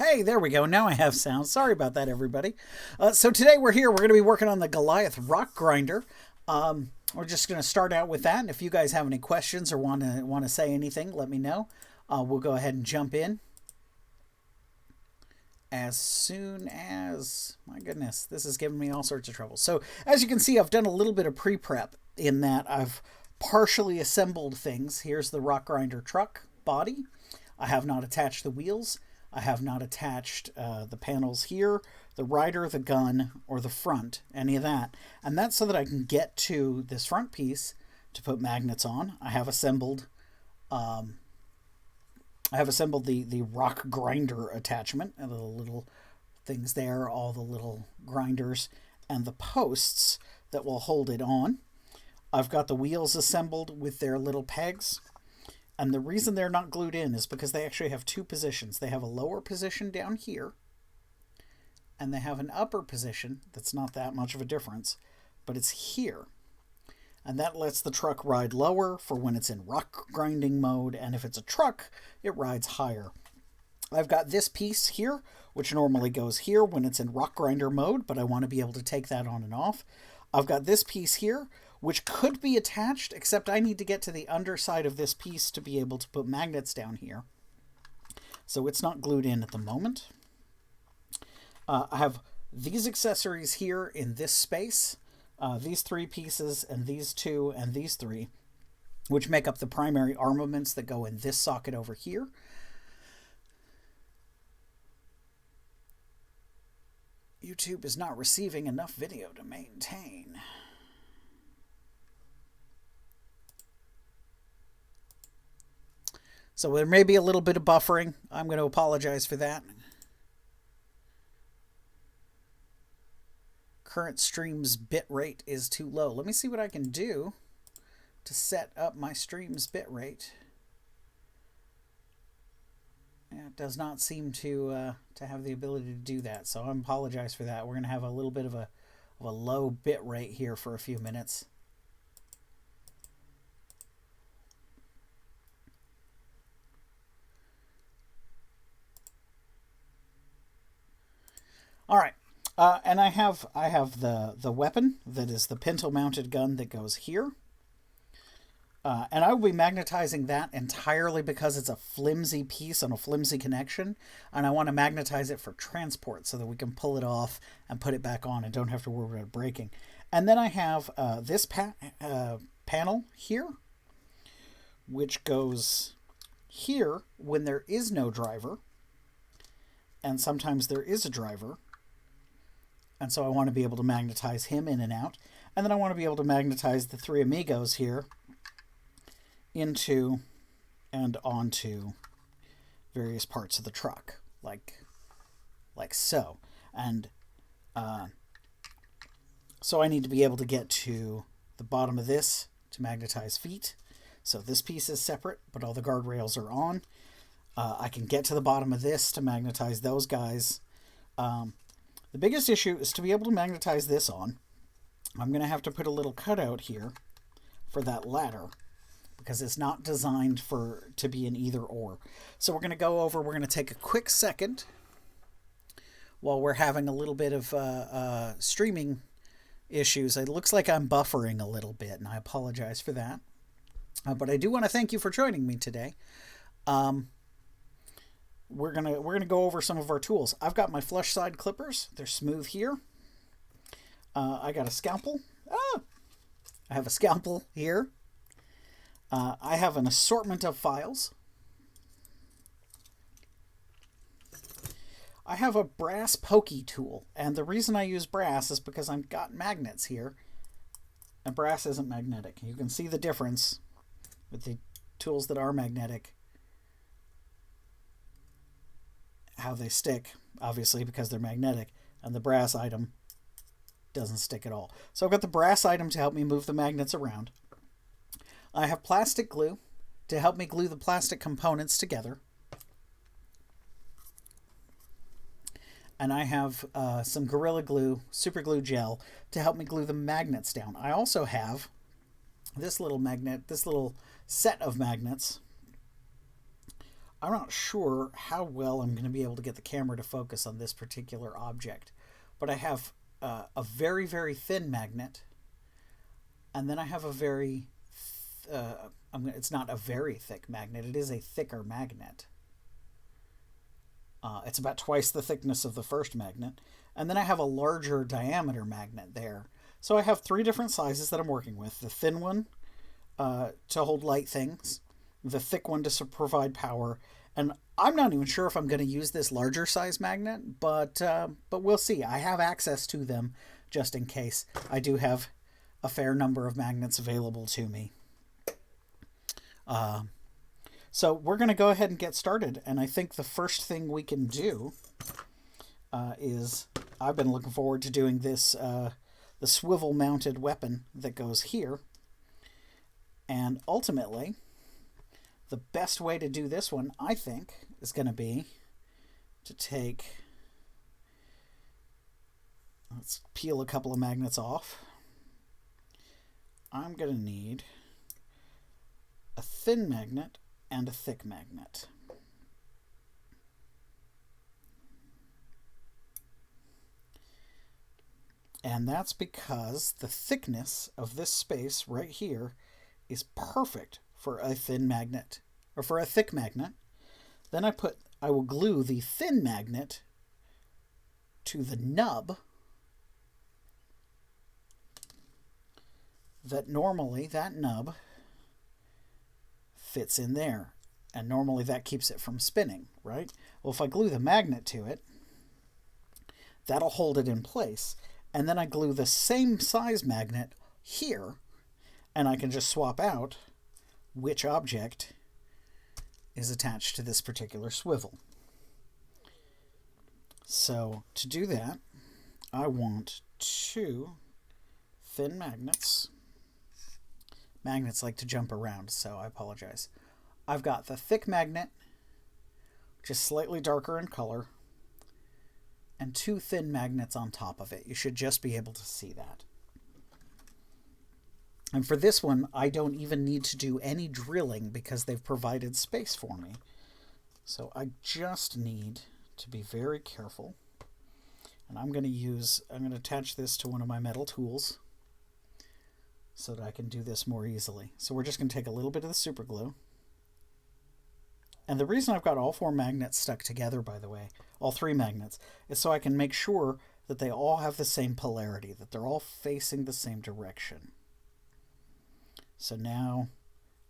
Hey, there we go. Now I have sound. Sorry about that, everybody. So today we're here. We're going to be working on the Goliath Rockgrinder. We're just going to start out with that. And if you guys have any questions or want to say anything, let me know. We'll go ahead and jump in as soon as, my goodness, this is giving me all sorts of trouble. So as you can see, I've done a little bit of pre-prep in that I've partially assembled things. Here's the Rockgrinder truck body. I have not attached the wheels. I have not attached the panels here, the rider, the gun, or the front, any of that. And that's so that I can get to this front piece to put magnets on. I have assembled the Rockgrinder attachment, and the little things there, all the little grinders, and the posts that will hold it on. I've got the wheels assembled with their little pegs. And the reason they're not glued in is because they actually have two positions. They have a lower position down here, and they have an upper position that's not that much of a difference, but it's here. And that lets the truck ride lower for when it's in rock grinding mode, and if it's a truck, it rides higher. I've got this piece here, which normally goes here when it's in rock grinder mode, but I want to be able to take that on and off. I've got this piece here, which could be attached, except I need to get to the underside of this piece to be able to put magnets down here. So it's not glued in at the moment. I have these accessories here in this space, these three pieces, and these two, and these three, which make up the primary armaments that go in this socket over here. YouTube is not receiving enough video to maintain. So there may be a little bit of buffering. I'm going to apologize for that. Current stream's bit rate is too low. Let me see what I can do to set up my stream's bit rate. It does not seem to have the ability to do that, so I apologize for that. We're going to have a little bit of a low bit rate here for a few minutes. All right, and I have the weapon that is the Pintle Mounted Gun that goes here. And I will be magnetizing that entirely because it's a flimsy piece on a flimsy connection, and I want to magnetize it for transport so that we can pull it off and put it back on and don't have to worry about breaking. And then I have this panel here, which goes here when there is no driver, and sometimes there is a driver. And so I want to be able to magnetize him in and out. And then I want to be able to magnetize the three amigos here into and onto various parts of the truck, like so. And so I need to be able to get to the bottom of this to magnetize feet. So this piece is separate, but all the guardrails are on. I can get to the bottom of this to magnetize those guys. The biggest issue is to be able to magnetize this on. I'm going to have to put a little cutout here for that ladder because it's not designed to be an either or. So we're going to take a quick second while we're having a little bit of streaming issues. It looks like I'm buffering a little bit, and I apologize for that. But I do want to thank you for joining me today. We're gonna go over some of our tools. I've got my flush side clippers. They're smooth here. I got a scalpel. I have a scalpel here. I have an assortment of files. I have a brass pokey tool, and the reason I use brass is because I've got magnets here, and brass isn't magnetic. You can see the difference with the tools that are magnetic. How they stick, obviously, because they're magnetic, and the brass item doesn't stick at all. So I've got the brass item to help me move the magnets around. I have plastic glue to help me glue the plastic components together. And I have some Gorilla Glue, super glue gel, to help me glue the magnets down. I also have this little set of magnets I'm not sure how well I'm going to be able to get the camera to focus on this particular object, but I have a very, very thin magnet, and then I have a very, it's not a very thick magnet, it is a thicker magnet. It's about twice the thickness of the first magnet. And then I have a larger diameter magnet there. So I have 3 different sizes that I'm working with. The thin one to hold light things, the thick one to provide power, and I'm not even sure if I'm going to use this larger size magnet, but we'll see. I have access to them just in case. I do have a fair number of magnets available to me. So we're going to go ahead and get started, and I think the first thing we can do is, I've been looking forward to doing this, the swivel mounted weapon that goes here, and ultimately the best way to do this one, I think, is going to be to take, let's peel a couple of magnets off. I'm going to need a thin magnet and a thick magnet. And that's because the thickness of this space right here is perfect for a thin magnet, or for a thick magnet. Then I will glue the thin magnet to the nub that normally that nub fits in there, and normally that keeps it from spinning, right? Well, if I glue the magnet to it, that'll hold it in place, and then I glue the same size magnet here, and I can just swap out which object is attached to this particular swivel. So to do that, I want 2 thin magnets. Magnets like to jump around, so I apologize. I've got the thick magnet, which is slightly darker in color, and 2 thin magnets on top of it. You should just be able to see that. And for this one, I don't even need to do any drilling because they've provided space for me. So I just need to be very careful. And I'm going to attach this to one of my metal tools so that I can do this more easily. So we're just going to take a little bit of the super glue. And the reason I've got all 4 magnets stuck together, by the way, all 3 magnets, is so I can make sure that they all have the same polarity, that they're all facing the same direction. So now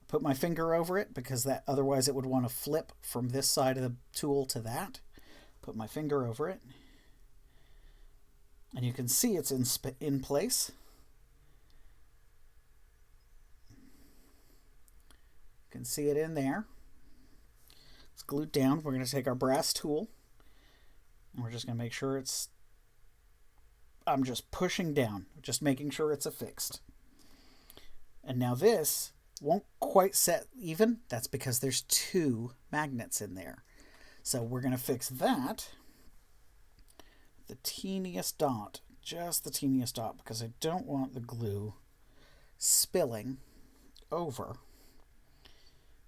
put my finger over it, because otherwise it would want to flip from this side of the tool to that. Put my finger over it, and you can see it's in place. You can see it in there. It's glued down. We're going to take our brass tool, and we're just going to make sure I'm just pushing down, just making sure it's affixed. And now this won't quite set even. That's because there's 2 magnets in there. So we're going to fix that. The teeniest dot, just the teeniest dot, because I don't want the glue spilling over.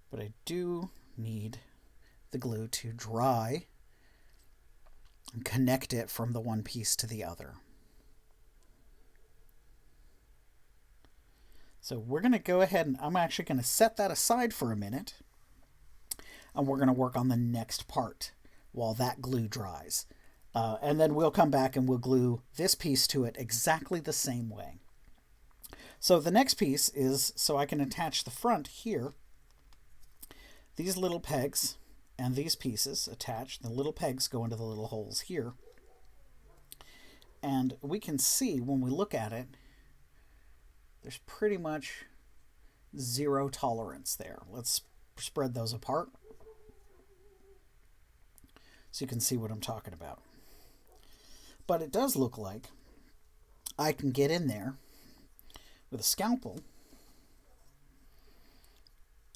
But I do need the glue to dry and connect it from the one piece to the other. So we're going to go ahead and I'm actually going to set that aside for a minute, and we're going to work on the next part while that glue dries. And then we'll come back and we'll glue this piece to it exactly the same way. So the next piece is so I can attach the front here. These little pegs and these pieces attached. The little pegs go into the little holes here. And we can see when we look at it, there's pretty much 0 tolerance there. Let's spread those apart so you can see what I'm talking about. But it does look like I can get in there with a scalpel,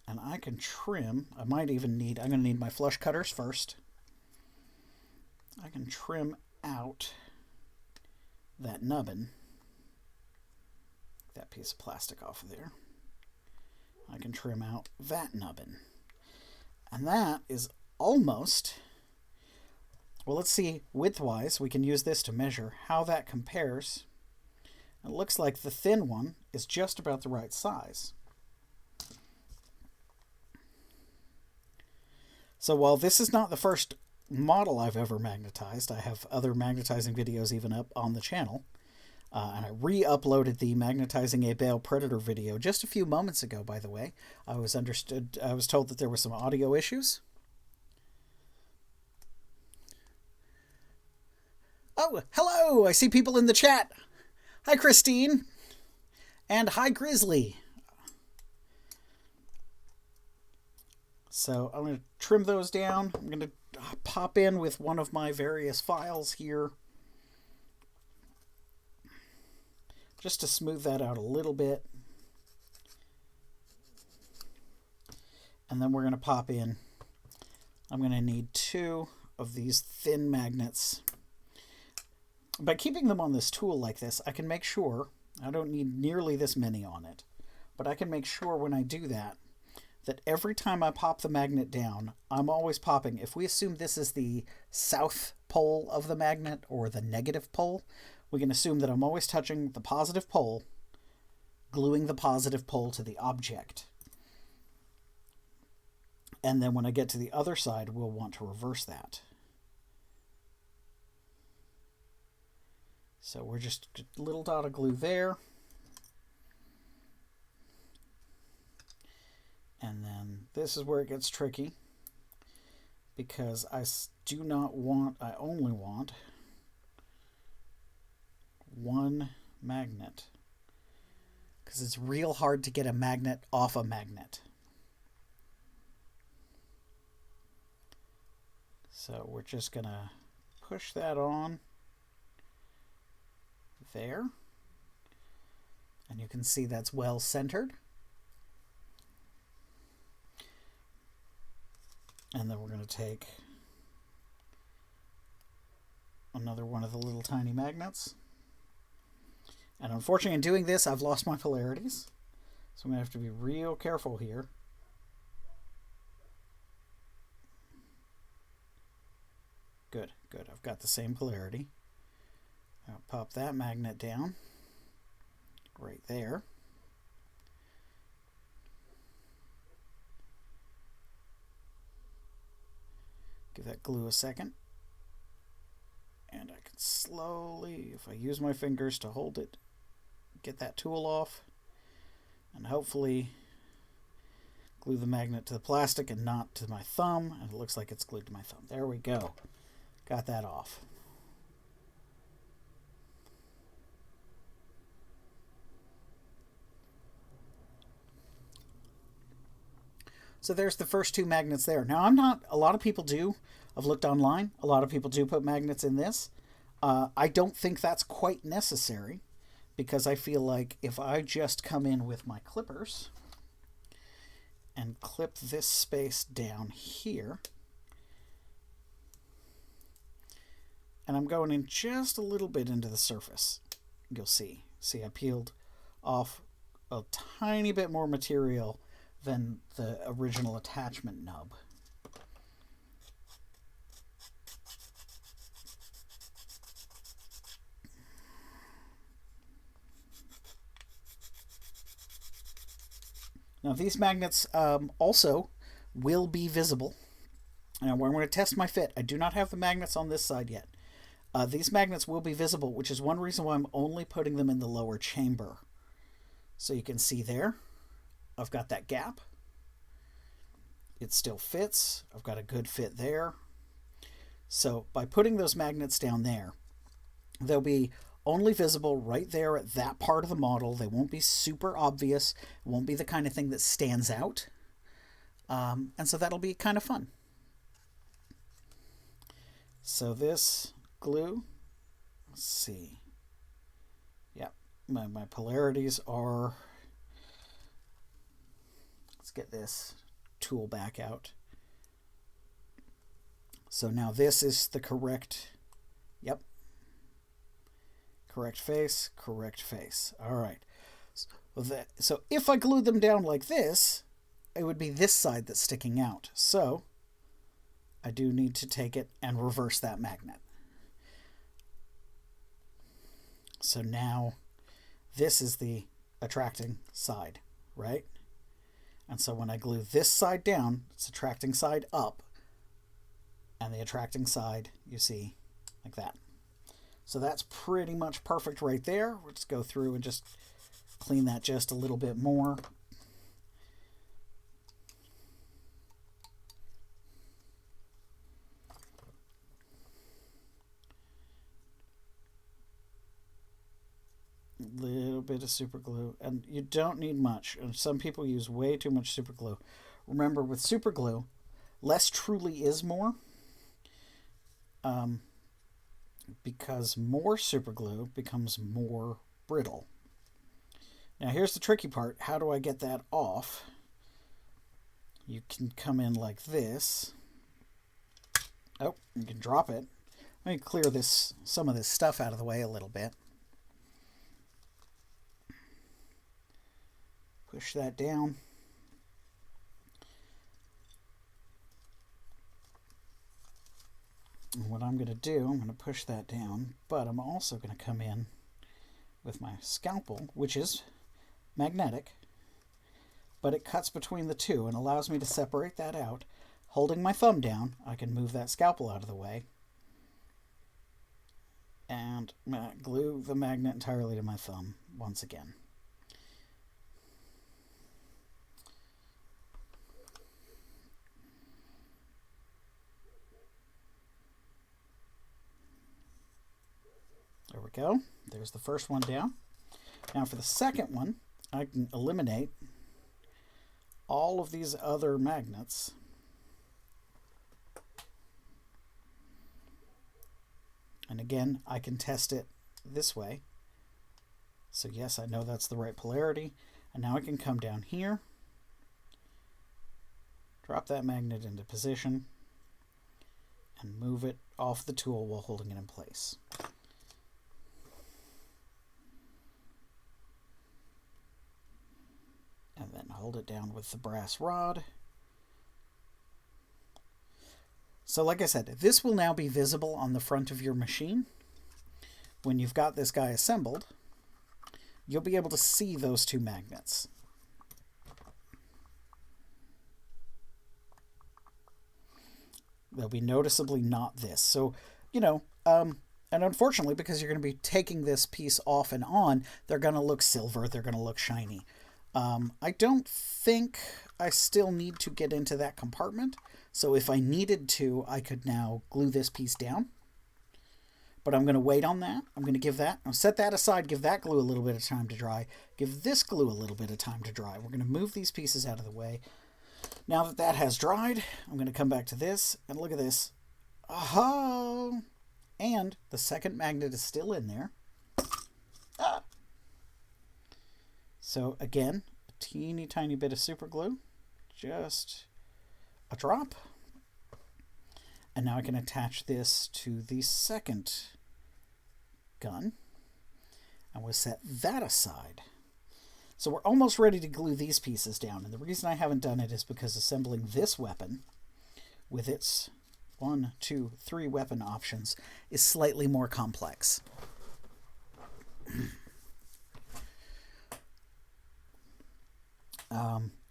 and I can trim. I'm going to need my flush cutters first. I can trim out that nubbin, that piece of plastic off of there. I can trim out that nubbin. And that is almost, well, let's see, width-wise, we can use this to measure how that compares. It looks like the thin one is just about the right size. So while this is not the first model I've ever magnetized, I have other magnetizing videos even up on the channel. And I re-uploaded the Magnetizing a Bale Predator video just a few moments ago, by the way. I was told that there were some audio issues. Oh, hello! I see people in the chat. Hi, Christine. And hi, Grizzly. So I'm going to trim those down. I'm going to pop in with one of my various files here, just to smooth that out a little bit. And then we're going to pop in, I'm going to need 2 of these thin magnets. By keeping them on this tool like this, I can make sure, I don't need nearly this many on it, but I can make sure when I do that, that every time I pop the magnet down, I'm always popping, if we assume this is the south pole of the magnet or the negative pole, we can assume that I'm always touching the positive pole, gluing the positive pole to the object. And then when I get to the other side, we'll want to reverse that. So we're just a little dot of glue there. And then this is where it gets tricky, because I only want one magnet, because it's real hard to get a magnet off a magnet. So we're just going to push that on there. And you can see that's well centered. And then we're going to take another one of the little tiny magnets. And unfortunately, in doing this, I've lost my polarities. So I'm going to have to be real careful here. Good, good. I've got the same polarity. I'll pop that magnet down right there. Give that glue a second. And I can slowly, if I use my fingers to hold it, get that tool off, and hopefully glue the magnet to the plastic and not to my thumb. And it looks like it's glued to my thumb. There we go. Got that off. So there's the first 2 magnets there. Now a lot of people do, I've looked online, a lot of people do put magnets in this. I don't think that's quite necessary, because I feel like if I just come in with my clippers and clip this space down here, and I'm going in just a little bit into the surface, you'll see. See, I peeled off a tiny bit more material than the original attachment nub. Now these magnets also will be visible. Now we're going to test my fit. I do not have the magnets on this side yet. These magnets will be visible, which is one reason why I'm only putting them in the lower chamber. So you can see there, I've got that gap. It still fits. I've got a good fit there. So by putting those magnets down there, they'll be only visible right there at that part of the model. They won't be super obvious. It won't be the kind of thing that stands out. And so that'll be kind of fun. So this glue, let's see. Yeah, my polarities are, let's get this tool back out. So now this is the correct, yep, correct face, correct face. All right. So if I glue them down like this, it would be this side that's sticking out. So I do need to take it and reverse that magnet. So now this is the attracting side, right? And so when I glue this side down, it's attracting side up, and the attracting side, you see, like that. So that's pretty much perfect right there. We'll just go through and just clean that just a little bit more. Little bit of super glue, and you don't need much. And some people use way too much super glue. Remember, with super glue, less truly is more, because more super glue becomes more brittle. Now here's the tricky part. How do I get that off? You can come in like this. Oh, you can drop it. Let me clear some of this stuff out of the way a little bit. Push that down. And what I'm going to do, I'm going to push that down, but I'm also going to come in with my scalpel, which is magnetic, but it cuts between the two and allows me to separate that out. Holding my thumb down, I can move that scalpel out of the way and glue the magnet entirely to my thumb once again. There we go. There's the first one down. Now for the second one, I can eliminate all of these other magnets. And again, I can test it this way. So yes, I know that's the right polarity. And now I can come down here, drop that magnet into position, and move it off the tool while holding it in place. And then hold it down with the brass rod. So like I said, this will now be visible on the front of your machine. When you've got this guy assembled, you'll be able to see those two magnets. They'll be noticeably not this. So, and unfortunately, because you're going to be taking this piece off and on, they're going to look silver, they're going to look shiny. I don't think I still need to get into that compartment. So if I needed to, I could now glue this piece down. But I'm going to wait on that. I'm going to give that, I'll set that aside, give that glue a little bit of time to dry, give this glue a little bit of time to dry. We're going to move these pieces out of the way. Now that that has dried, I'm going to come back to this and look at this. Oh, and the second magnet is still in there. Ah. So again, a teeny tiny bit of super glue, just a drop. And now I can attach this to the second gun, and we'll set that aside. So we're almost ready to glue these pieces down, and the reason I haven't done it is because assembling this weapon with its 1, 2, 3 weapon options is slightly more complex.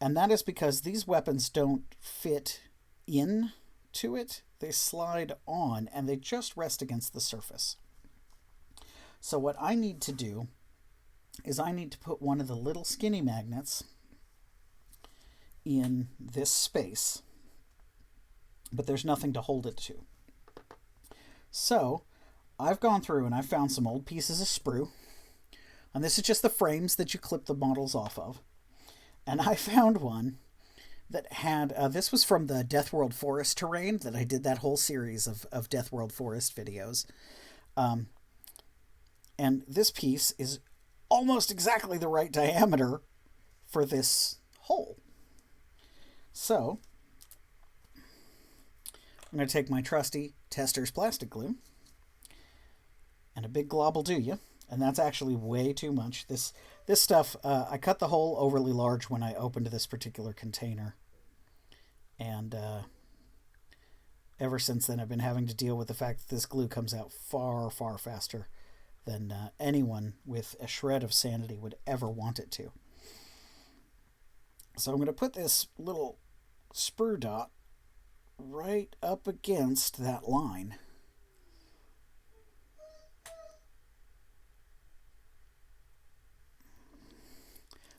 And that is because these weapons don't fit into it. They slide on and they just rest against the surface. So what I need to do is I need to put one of the little skinny magnets in this space, but there's nothing to hold it to. So I've gone through and I found some old pieces of sprue, and this is just the frames that you clip the models off of. And I found one that had, this was from the Death World Forest terrain that I did that whole series of Death World Forest videos. And this piece is almost exactly the right diameter for this hole. So I'm going to take my trusty Tester's plastic glue, and a big glob will do you. And that's actually way too much. This stuff, I cut the hole overly large when I opened this particular container. And ever since then, I've been having to deal with the fact that this glue comes out far, far faster than anyone with a shred of sanity would ever want it to. So I'm going to put this little sprue dot right up against that line.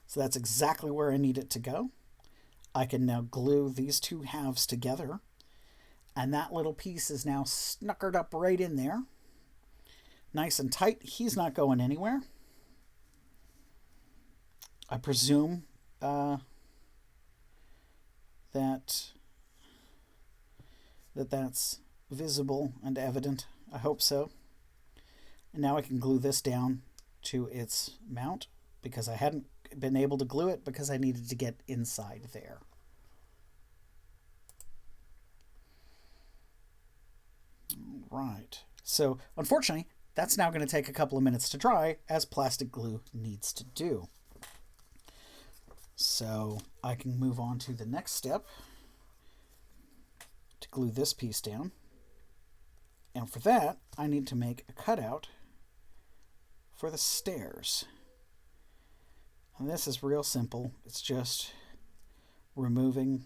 So that's exactly where I need it to go. I can now glue these two halves together, and that little piece is now snuggered up right in there. Nice and tight. He's not going anywhere. I presume that's visible and evident. I hope so. And now I can glue this down to its mount, because I hadn't been able to glue it because I needed to get inside there. All right. So unfortunately, that's now going to take a couple of minutes to dry, as plastic glue needs to do. So I can move on to the next step to glue this piece down. And for that, I need to make a cutout for the stairs. And this is real simple. It's just removing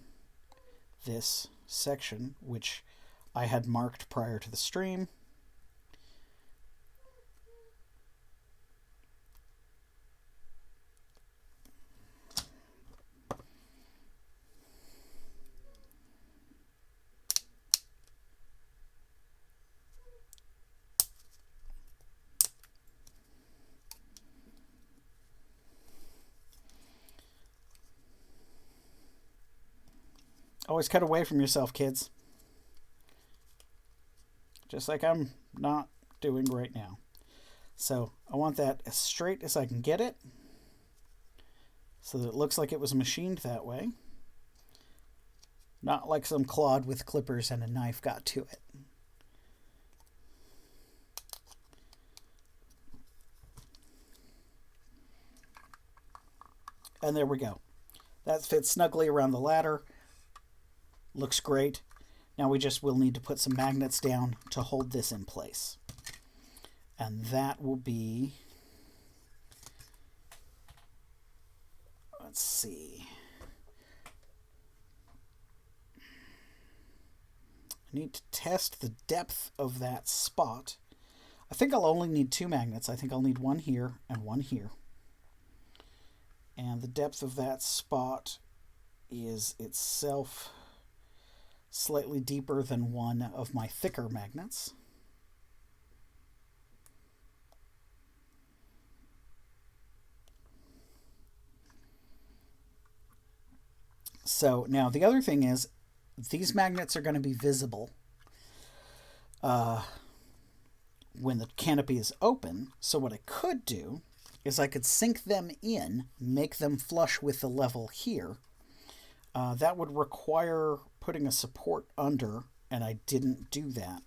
this section, which I had marked prior to the stream. Always cut away from yourself, kids. Just like I'm not doing right now. So I want that as straight as I can get it, so that it looks like it was machined that way. Not like some clod with clippers and a knife got to it. And there we go. That fits snugly around the ladder. Looks great. Now we just will need to put some magnets down to hold this in place. And that will be, let's see. I need to test the depth of that spot. I think I'll only need 2 magnets. I think I'll need one here and one here. And the depth of that spot is itself slightly deeper than one of my thicker magnets. So now the other thing is, these magnets are going to be visible when the canopy is open. So what I could do is I could sink them in, make them flush with the level here. That would require putting a support under, and I didn't do that.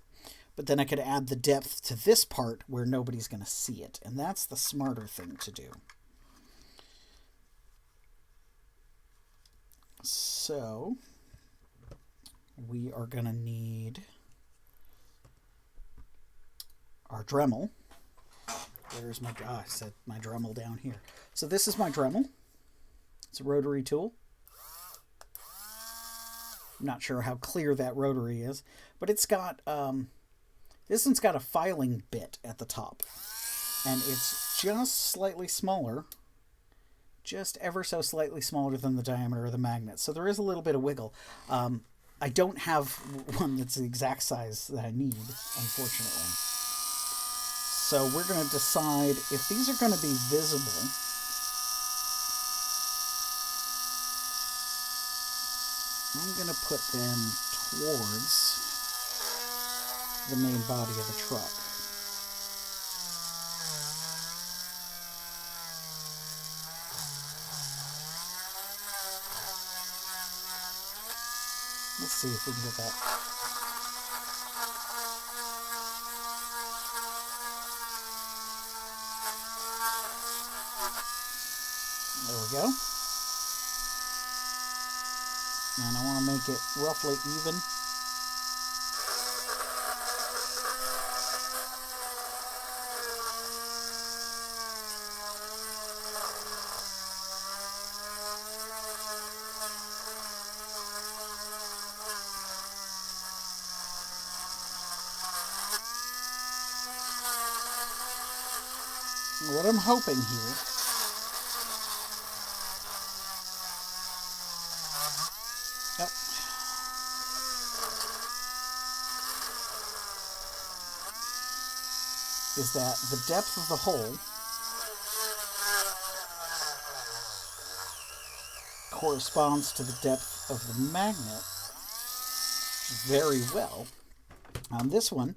But then I could add the depth to this part where nobody's going to see it, and that's the smarter thing to do. So we are going to need our Dremel. Where's my, I set my Dremel down here. So this is my Dremel. It's a rotary tool. I'm not sure how clear that rotary is, but it's got, this one's got a filing bit at the top, and it's just slightly smaller, just ever so slightly smaller than the diameter of the magnet. So there is a little bit of wiggle. I don't have one that's the exact size that I need, unfortunately. So we're going to decide if these are going to be visible. I'm going to put them towards the main body of the truck. Let's see if we can get that. There we go. And I want to make it roughly even. What I'm hoping here is that the depth of the hole corresponds to the depth of the magnet very well. On this one,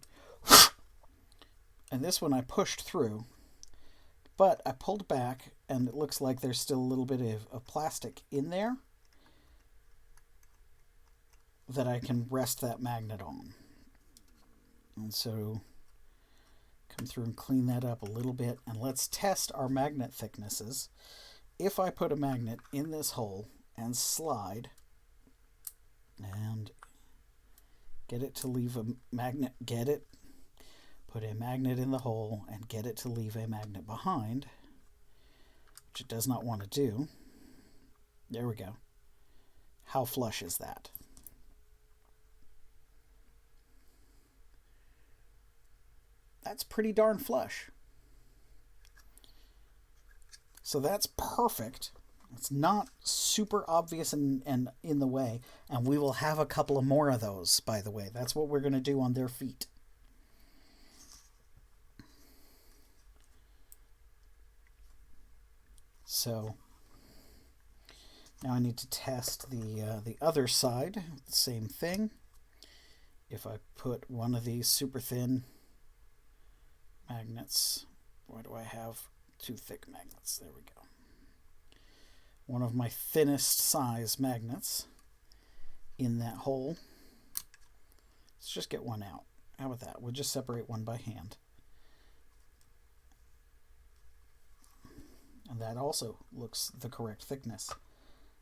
and this one I pushed through, but I pulled back and it looks like there's still a little bit of plastic in there that I can rest that magnet on. And so come through and clean that up a little bit, and let's test our magnet thicknesses. If I put a magnet in this hole and slide and get it to leave a magnet, put a magnet in the hole and get it to leave a magnet behind, which it does not want to do. There we go. How flush is that? That's pretty darn flush. So that's perfect. It's not super obvious and in the way. And we will have a couple of more of those, by the way. That's what we're going to do on their feet. So now I need to test the other side. Same thing. If I put one of these super thin magnets, why do I have two thick magnets? There we go. One of my thinnest size magnets in that hole. Let's just get one out. How about that? We'll just separate one by hand. And that also looks the correct thickness.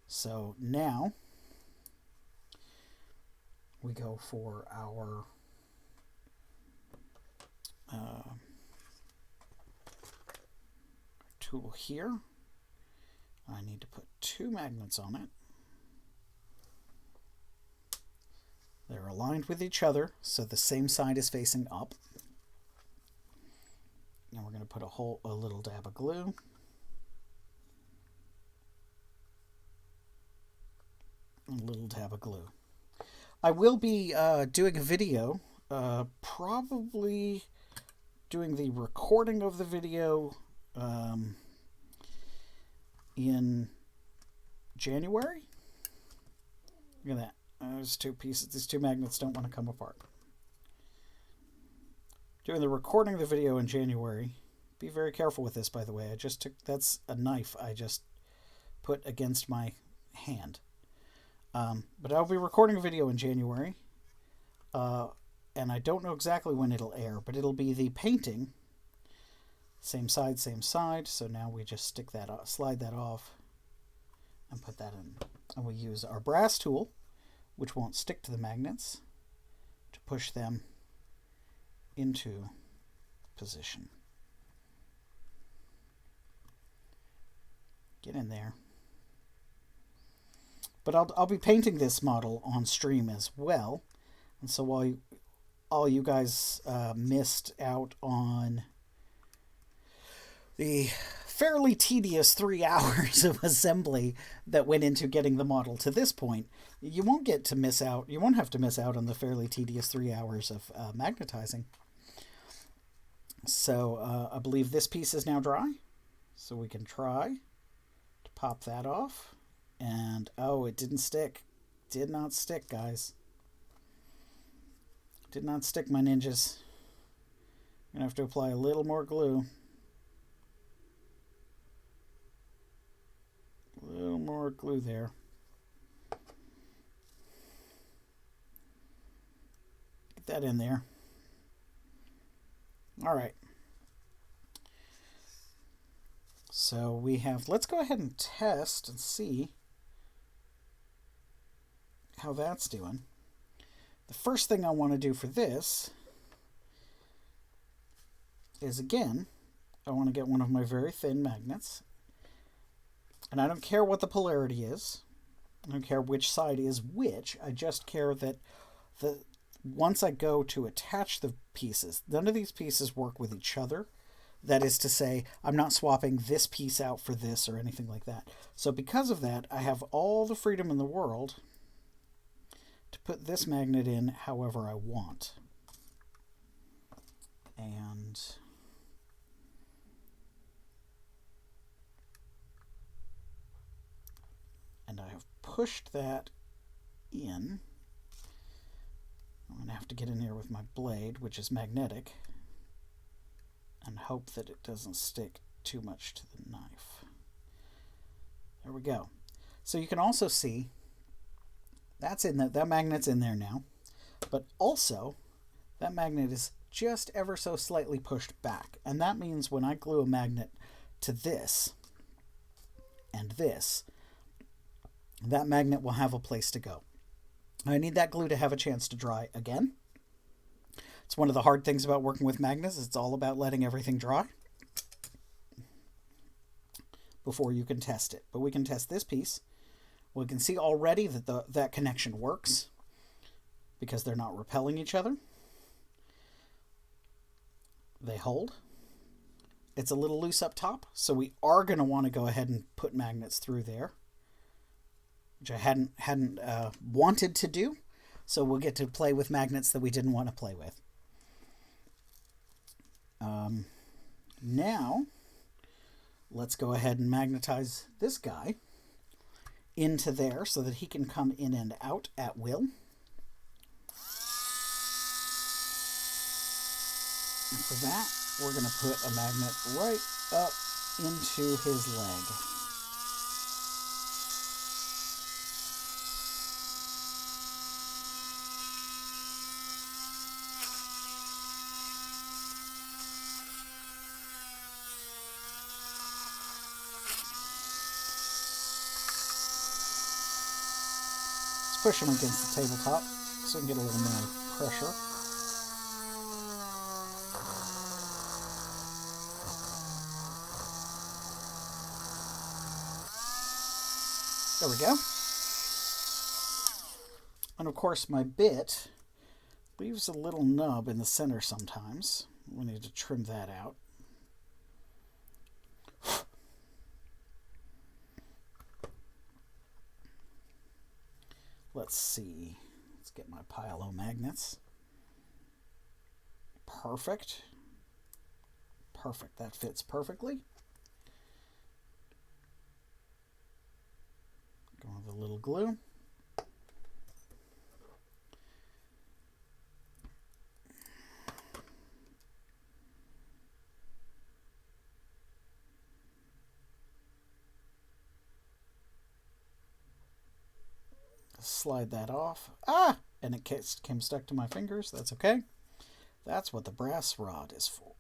So now we go for our tool here. I need to put two magnets on it. They're aligned with each other, so the same side is facing up. And we're going to put a little dab of glue. A little dab of glue. I will be doing a video, probably doing the recording of the video in January. Look at that. There's two pieces. These two magnets don't want to come apart. Doing the recording of the video in January. Be very careful with this, by the way. I just took, that's a knife I just put against my hand. But I'll be recording a video in January. And I don't know exactly when it'll air, but it'll be the painting. Same side, so now we just stick that off, slide that off, and put that in. And we use our brass tool, which won't stick to the magnets, to push them into position. Get in there. But I'll be painting this model on stream as well, and so while all you guys missed out on the fairly tedious 3 hours of assembly that went into getting the model to this point, you won't get to miss out. You won't have to miss out on the fairly tedious 3 hours of magnetizing. So I believe this piece is now dry, so we can try to pop that off. And oh, it didn't stick. Did not stick, guys. Did not stick, my ninjas. I'm gonna have to apply a little more glue. A little more glue there. Get that in there. All right. So we have, let's go ahead and test and see how that's doing. The first thing I want to do for this is, again, I want to get one of my very thin magnets. And I don't care what the polarity is. I don't care which side is which. I just care that once I go to attach the pieces, none of these pieces work with each other. That is to say, I'm not swapping this piece out for this or anything like that. So because of that, I have all the freedom in the world to put this magnet in however I want. And I have pushed that in. I'm going to have to get in here with my blade, which is magnetic, and hope that it doesn't stick too much to the knife. There we go. So you can also see that's in that magnet's in there now, but also that magnet is just ever so slightly pushed back, and that means when I glue a magnet to this and this, that magnet will have a place to go. I need that glue to have a chance to dry again. It's one of the hard things about working with magnets. It's all about letting everything dry before you can test it. But we can test this piece. We can see already that that connection works because they're not repelling each other. They hold. It's a little loose up top, so we are going to want to go ahead and put magnets through there, which I hadn't wanted to do. So we'll get to play with magnets that we didn't want to play with. Now, let's go ahead and magnetize this guy into there so that he can come in and out at will. And for that, we're going to put a magnet right up into his leg. Push him against the tabletop so we can get a little more pressure. There we go. And of course my bit leaves a little nub in the center sometimes. We need to trim that out. Let's see. Let's get my pile of magnets. Perfect. Perfect. That fits perfectly. Go with a little glue. Slide that off. And it came stuck to my fingers. That's okay. That's what the brass rod is for.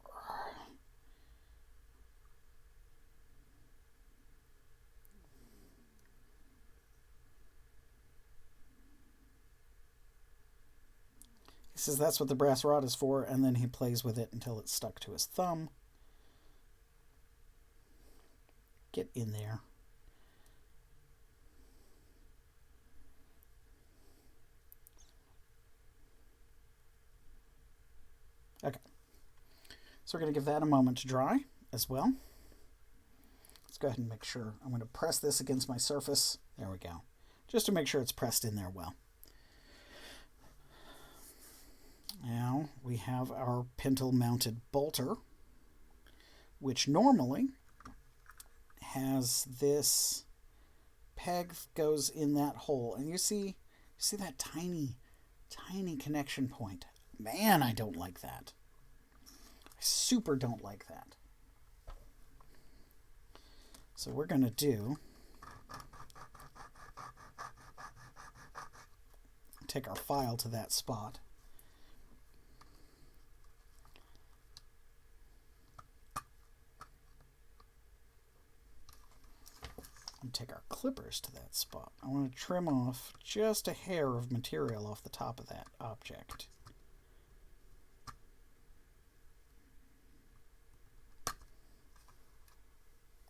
He says that's what the brass rod is for, and then he plays with it until it's stuck to his thumb. Get in there. Okay, so we're going to give that a moment to dry as well. Let's go ahead and make sure. I'm going to press this against my surface. There we go. Just to make sure it's pressed in there well. Now we have our Pintle Mounted bolter, which normally has this peg goes in that hole. And you see that tiny connection point. Man, I don't like that. I super don't like that. So we're going to take our file to that spot. And take our clippers to that spot. I want to trim off just a hair of material off the top of that object.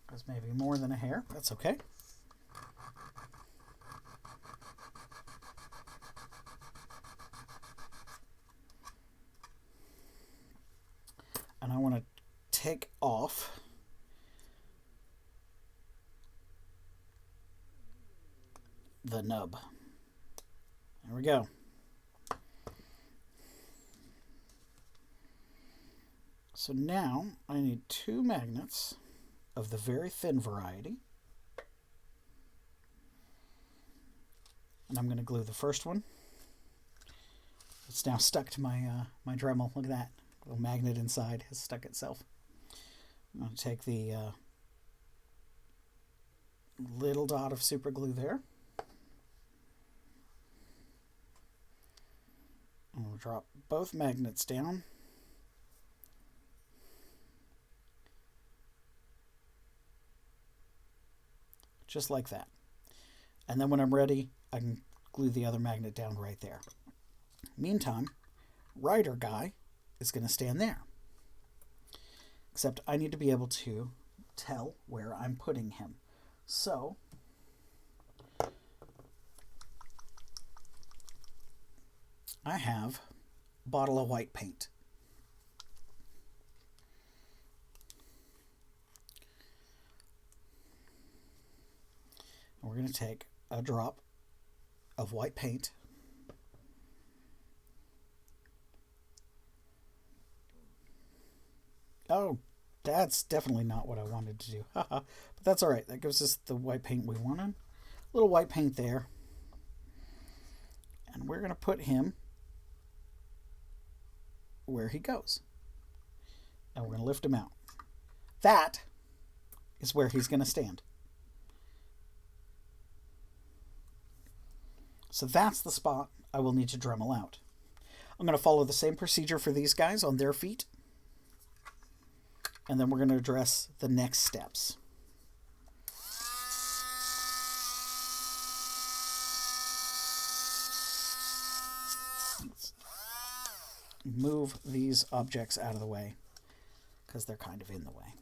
That's maybe more than a hair. That's okay. And I want to take off the nub. There we go. So now I need 2 magnets of the very thin variety. And I'm going to glue the first one. It's now stuck to my my Dremel. Look at that. A little magnet inside has stuck itself. I'm going to take the little dot of super glue there. And we'll drop both magnets down. Just like that. And then when I'm ready, I can glue the other magnet down right there. Meantime, Rider Guy is going to stand there. Except I need to be able to tell where I'm putting him. So, I have a bottle of white paint. We're going to take a drop of white paint Oh, that's definitely not what I wanted to do. But that's all right. That gives us the white paint we wanted. A little white paint there. And we're going to put him where he goes. And we're going to lift him out. That is where he's going to stand. So that's the spot I will need to Dremel out. I'm going to follow the same procedure for these guys on their feet. And then we're going to address the next steps. Let's move these objects out of the way because they're kind of in the way.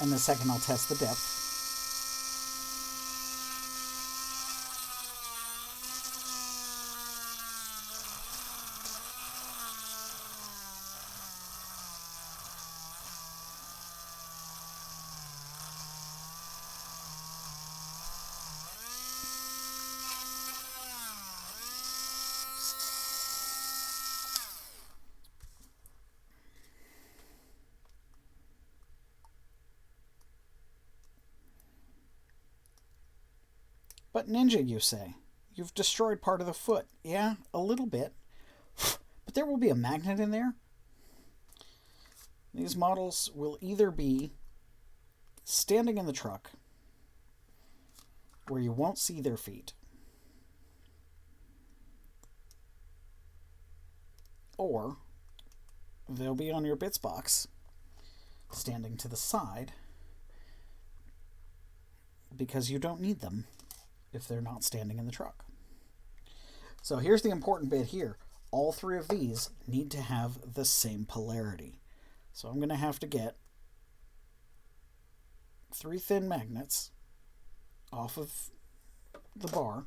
In a second, I'll test the depth. But Ninja, you say, you've destroyed part of the foot. Yeah, a little bit. But there will be a magnet in there. These models will either be standing in the truck where you won't see their feet, or they'll be on your bits box standing to the side because you don't need them if they're not standing in the truck. So here's the important bit here. all three of these need to have the same polarity. So I'm going to have to get 3 thin magnets off of the bar.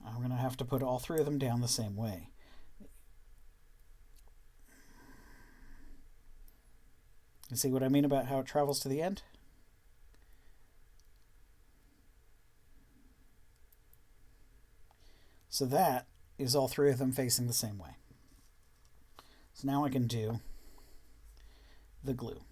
I'm going to have to put all 3 of them down the same way. You see what I mean about how it travels to the end? So that is all 3 of them facing the same way. So now I can do the glue.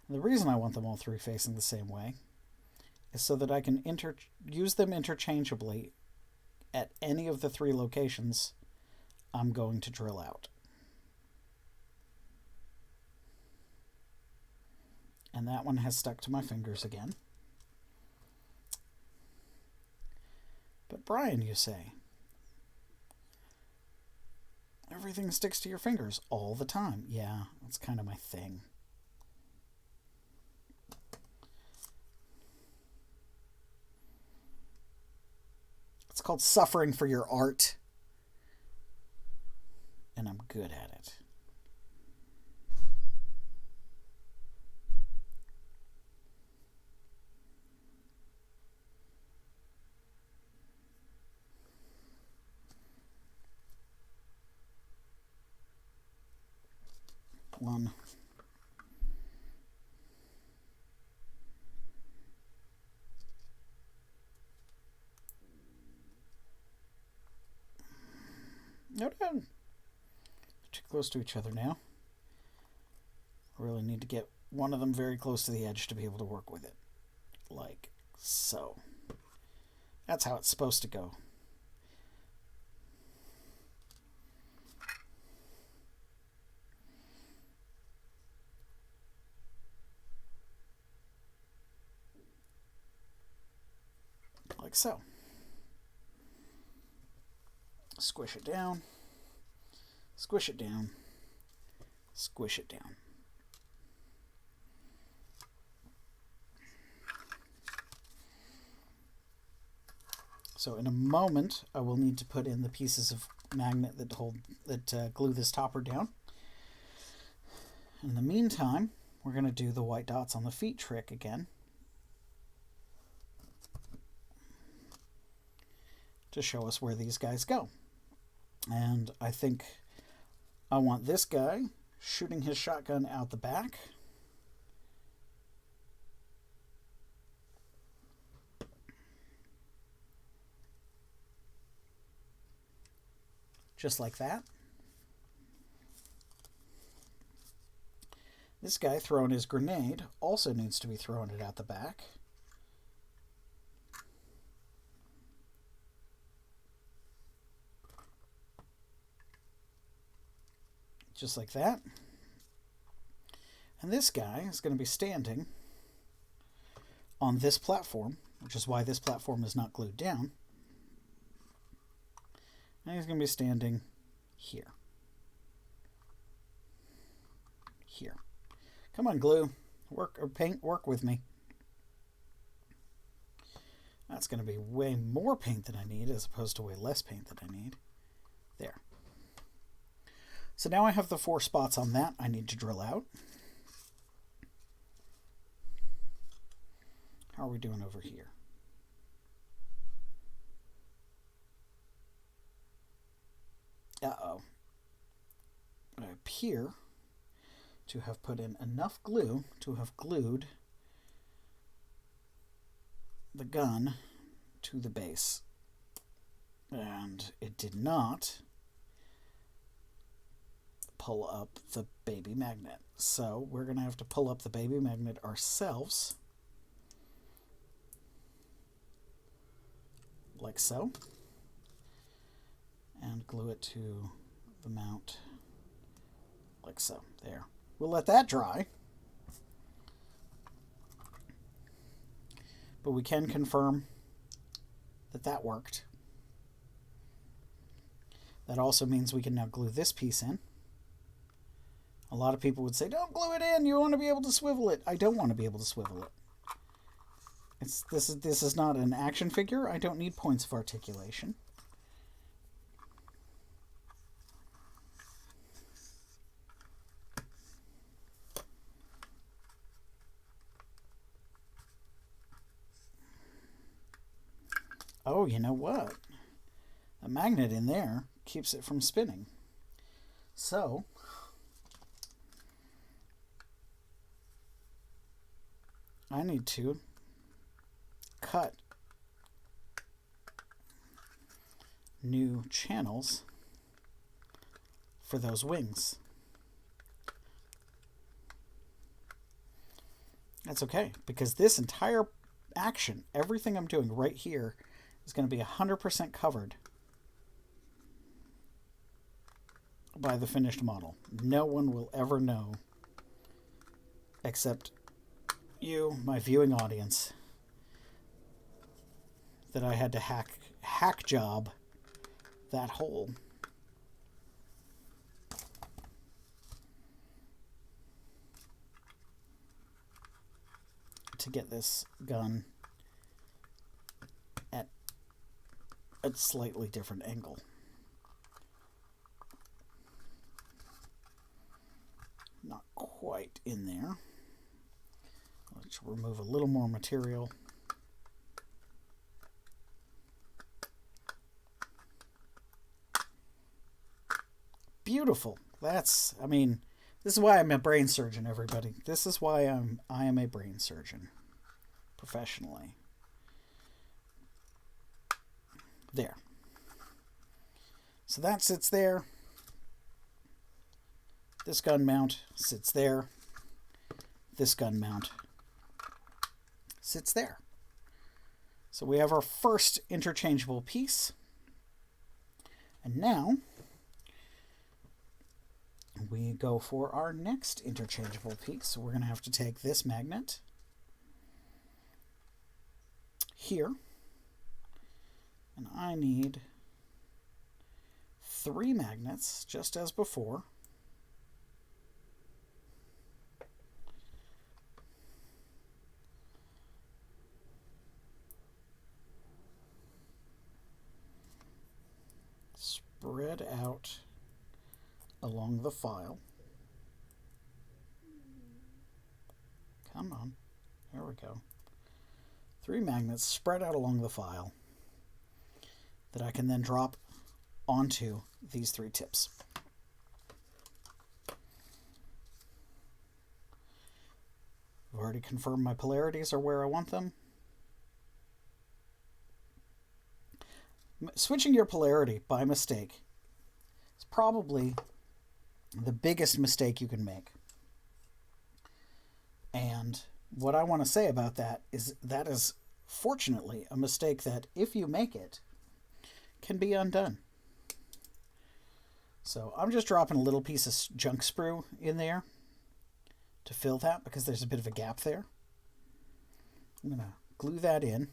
The reason I want them all 3 facing the same way is so that I can use them interchangeably at any of the 3 locations I'm going to drill out. And that one has stuck to my fingers again. But Brian, you say, everything sticks to your fingers all the time. Yeah, that's kind of my thing. It's called suffering for your art. And I'm good at it. One. No, no. Too close to each other now. I really need to get one of them very close to the edge to be able to work with it. Like so. That's how it's supposed to go. Like so. Squish it down, squish it down, squish it down. So in a moment, I will need to put in the pieces of magnet that glue this topper down. In the meantime, we're going to do the white dots on the feet trick again, to show us where these guys go. And I think I want this guy shooting his shotgun out the back. Just like that. This guy throwing his grenade also needs to be throwing it out the back. Just like that. And this guy is going to be standing on this platform, which is why this platform is not glued down. And he's going to be standing here. Here. Come on, glue. Work or paint, work with me. That's going to be way more paint than I need as opposed to way less paint than I need. There. So now I have the 4 spots on that I need to drill out. How are we doing over here? Uh-oh. I appear to have put in enough glue to have glued the gun to the base. And it did not pull up the baby magnet. So we're going to have to pull up the baby magnet ourselves. Like so. And glue it to the mount. Like so. There. We'll let that dry. But we can confirm that that worked. That also means we can now glue this piece in. A lot of people would say, don't glue it in, you want to be able to swivel it. I don't want to be able to swivel it. This is not an action figure. I don't need points of articulation. Oh, you know what? A magnet in there keeps it from spinning. So, I need to cut new channels for those wings. That's okay, because this entire action, everything I'm doing right here, is going to be 100% covered by the finished model. No one will ever know, except you, my viewing audience, that I had to hack job that hole. To get this gun at a slightly different angle. Not quite in there. Let's remove a little more material. Beautiful. This is why I'm a brain surgeon, everybody. This is why I am a brain surgeon professionally. There. So that sits there. This gun mount sits there. This gun mount sits there. So we have our first interchangeable piece. And now we go for our next interchangeable piece. So we're going to have to take this magnet here, and I need 3 magnets, just as before. Spread out along the file. Come on. There we go. 3 magnets spread out along the file that I can then drop onto these 3 tips. I've already confirmed my polarities are where I want them. Switching your polarity by mistake is probably the biggest mistake you can make. And what I want to say about that is fortunately a mistake that, if you make it, can be undone. So I'm just dropping a little piece of junk sprue in there to fill that, because there's a bit of a gap there. I'm going to glue that in.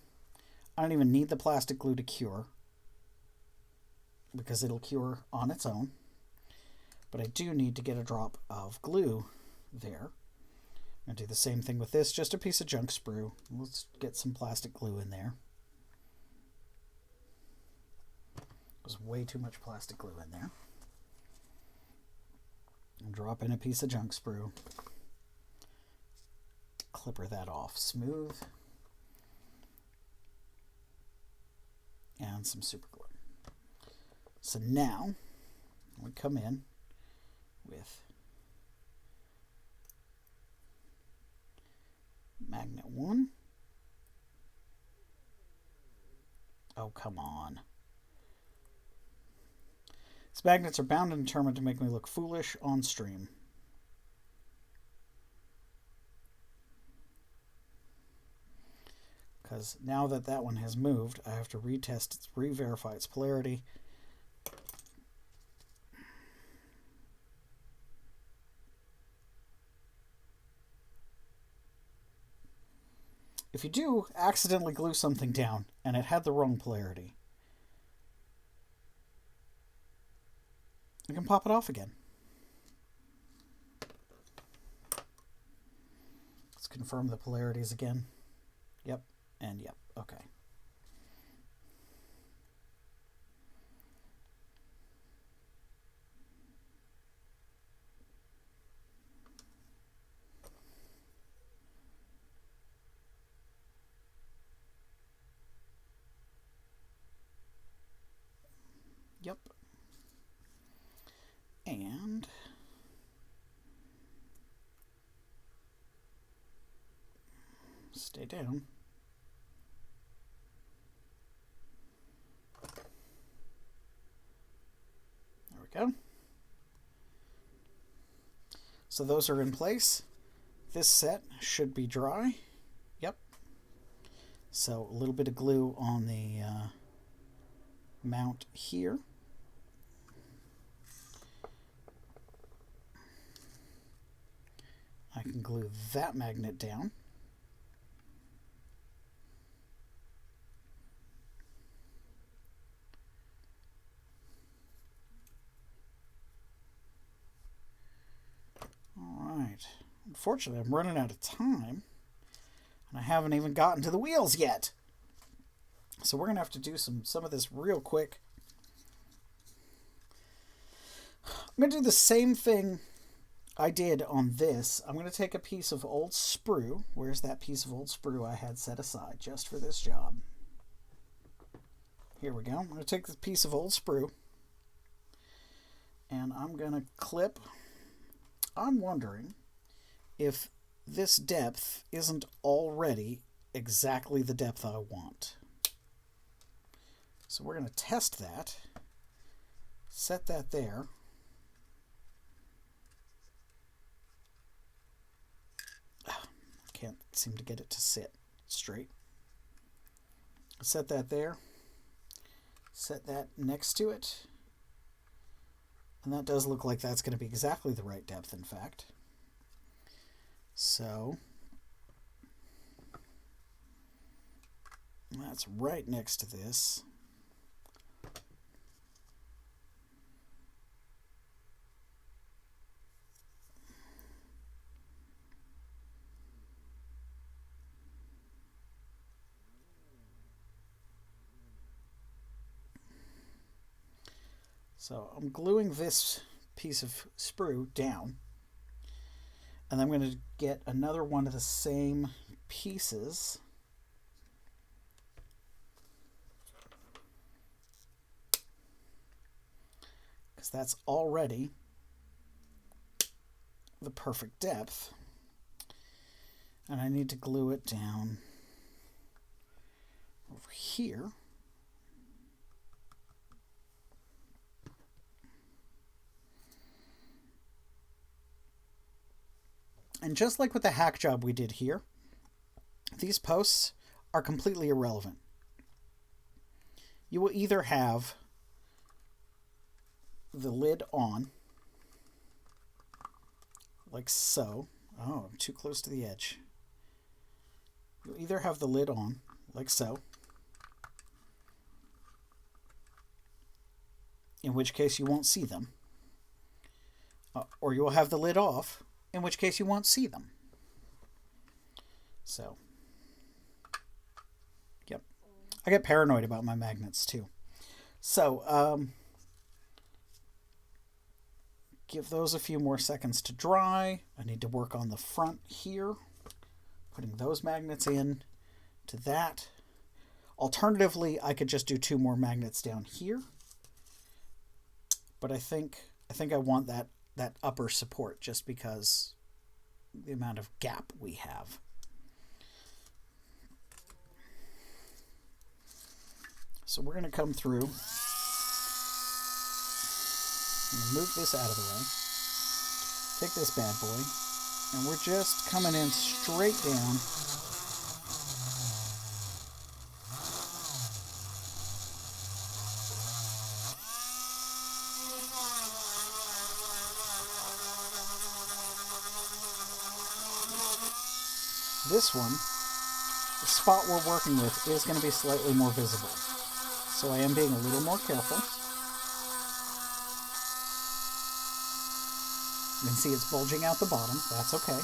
I don't even need the plastic glue to cure, because it'll cure on its own. But I do need to get a drop of glue there. I'm going to do the same thing with this, just a piece of junk sprue. Let's get some plastic glue in there. There's way too much plastic glue in there. And drop in a piece of junk sprue. Clipper that off smooth. And some super glue. So now we come in with magnet 1. Oh, come on. These magnets are bound and determined to make me look foolish on stream. Because now that that one has moved, I have to retest, re-verify its polarity. If you do accidentally glue something down and it had the wrong polarity, I can pop it off again. Let's confirm the polarities again. Yep, and yep, okay. Yep. And stay down. There we go. So those are in place. This set should be dry. Yep. So a little bit of glue on the mount here. I can glue that magnet down. All right. Unfortunately, I'm running out of time, and I haven't even gotten to the wheels yet. So we're going to have to do some of this real quick. I'm going to do the same thing I did on this. I'm going to take a piece of old sprue. Where's that piece of old sprue I had set aside just for this job? Here we go. I'm going to take this piece of old sprue, and I'm going to clip. I'm wondering if this depth isn't already exactly the depth I want. So we're going to test that. Set that there. Can't seem to get it to sit straight. Set that there. Set that next to it. And that does look like that's going to be exactly the right depth, in fact. So that's right next to this. So I'm gluing this piece of sprue down, and I'm going to get another one of the same pieces. Because that's already the perfect depth. And I need to glue it down over here. And just like with the hack job we did here, these posts are completely irrelevant. You will either have the lid on, like so. Oh, I'm too close to the edge. You'll either have the lid on, like so, in which case you won't see them, or you will have the lid off, in which case you won't see them. So, yep. I get paranoid about my magnets too. So, give those a few more seconds to dry. I need to work on the front here, putting those magnets in to that. Alternatively, I could just do 2 more magnets down here. But I think I want that upper support just because the amount of gap we have. So we're going to come through and move this out of the way. Take this bad boy, and we're just coming in straight down. This one, the spot we're working with, is going to be slightly more visible. So I am being a little more careful. You can see it's bulging out the bottom. That's okay.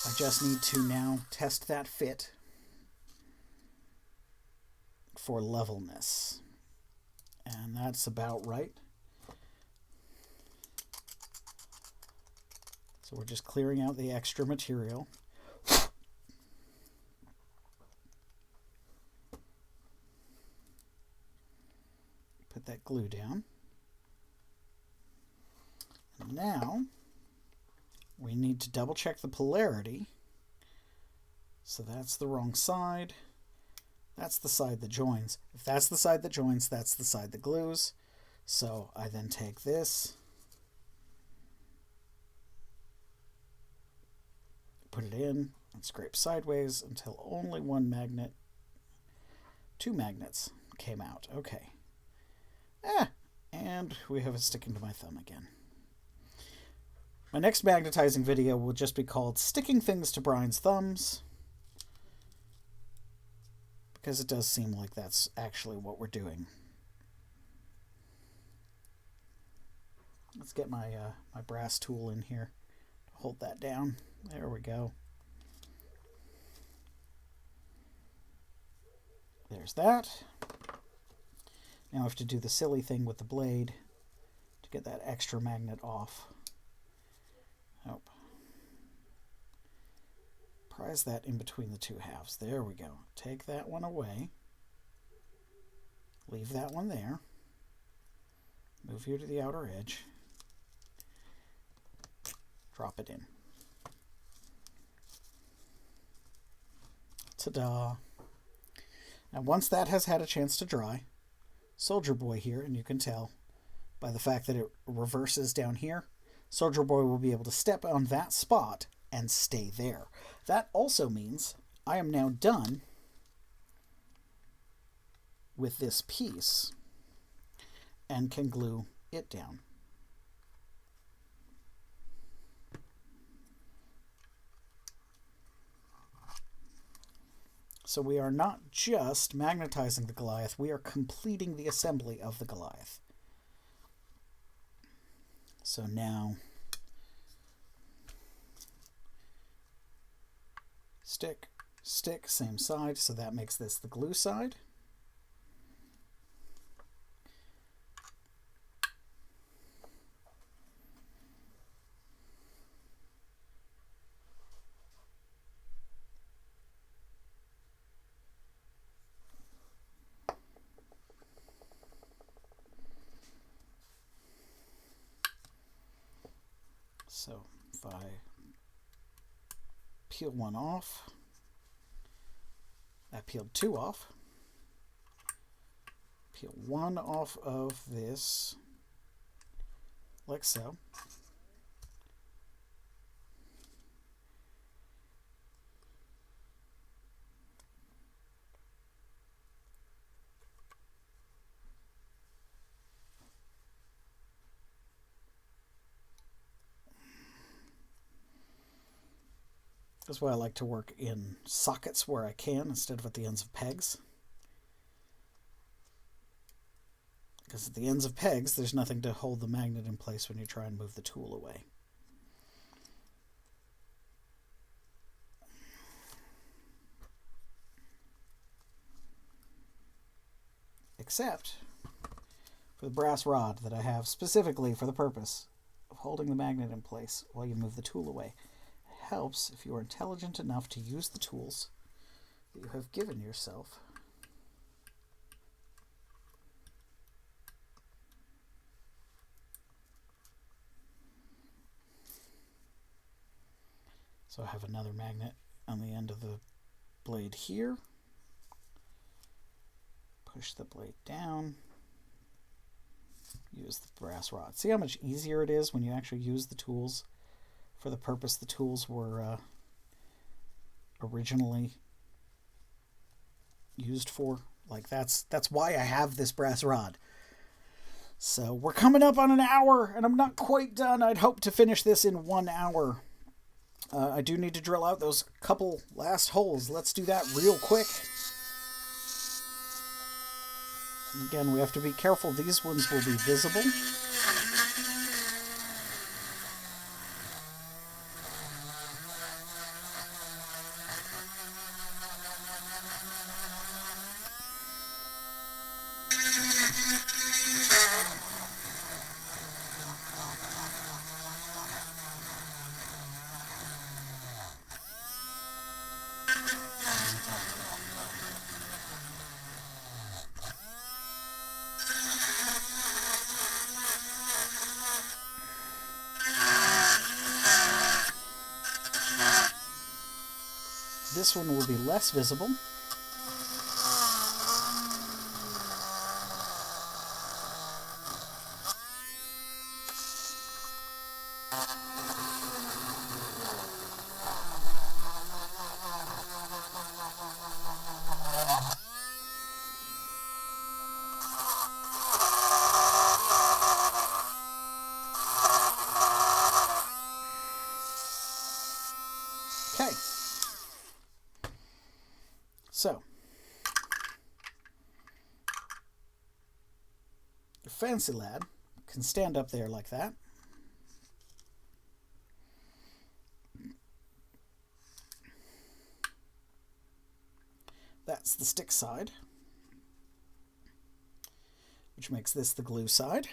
I just need to now test that fit for levelness. And that's about right. So we're just clearing out the extra material. Put that glue down. And now we need to double check the polarity. So that's the wrong side. That's the side that joins. If that's the side that joins, that's the side that glues. So I then take this, put it in, and scrape sideways until only two magnets came out. Okay. And we have it sticking to my thumb again. My next magnetizing video will just be called Sticking Things to Brian's Thumbs, because it does seem like that's actually what we're doing. Let's get my my brass tool in here to hold that down. There we go. There's that. Now I have to do the silly thing with the blade to get that extra magnet off. Oh. Prise that in between the two halves. There we go. Take that one away. Leave that one there. Move you to the outer edge. Drop it in. Ta-da! Now once that has had a chance to dry, Soldier Boy here, and you can tell by the fact that it reverses down here, Soldier Boy will be able to step on that spot and stay there. That also means I am now done with this piece and can glue it down. So we are not just magnetizing the Goliath, we are completing the assembly of the Goliath. So now, stick, same side, so that makes this the glue side. So if I peel one off, I peeled two off, peel one off of this, like so. That's why I like to work in sockets where I can instead of at the ends of pegs. Because at the ends of pegs, there's nothing to hold the magnet in place when you try and move the tool away. Except for the brass rod that I have specifically for the purpose of holding the magnet in place while you move the tool away. Helps if you are intelligent enough to use the tools that you have given yourself. So I have another magnet on the end of the blade here. Push the blade down. Use the brass rod. See how much easier it is when you actually use the tools for the purpose the tools were originally used for. Like that's why I have this brass rod. So we're coming up on an hour, and I'm not quite done. I'd hope to finish this in 1 hour. I do need to drill out those couple last holes. Let's do that real quick. Again, we have to be careful. These ones will be visible. This one will be less visible. Okay. So, your fancy lad can stand up there like that. That's the stick side, which makes this the glue side.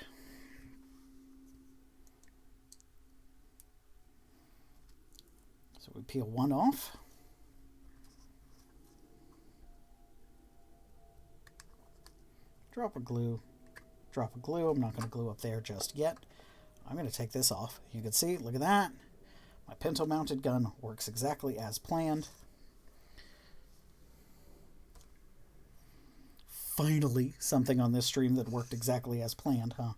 So we peel one off. Drop a glue, drop a glue. I'm not going to glue up there just yet. I'm going to take this off. You can see, look at that. My Pintle Mounted Gun works exactly as planned. Finally, something on this stream that worked exactly as planned, huh?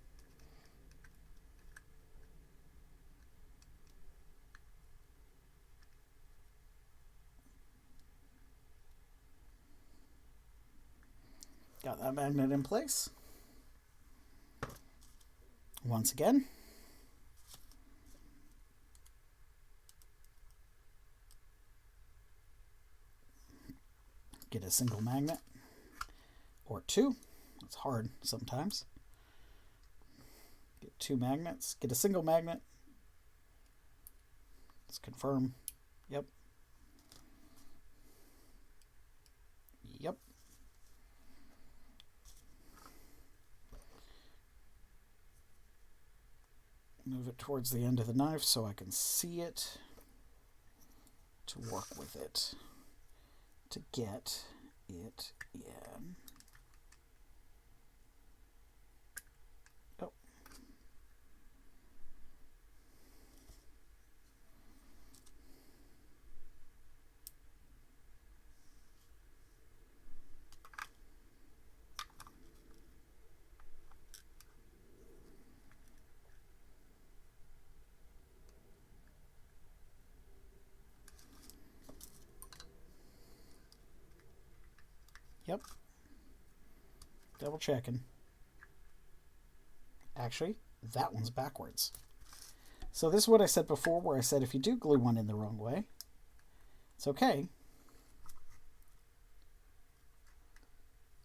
Got that magnet in place. Once again. Get a single magnet or two. It's hard sometimes. Get two magnets. Get a single magnet. Let's confirm. Yep. Yep. Move it towards the end of the knife so I can see it, to work with it, to get it in. Oh. Yep. Double checking. Actually, that one's backwards. So this is what I said before, where I said if you do glue one in the wrong way, it's okay.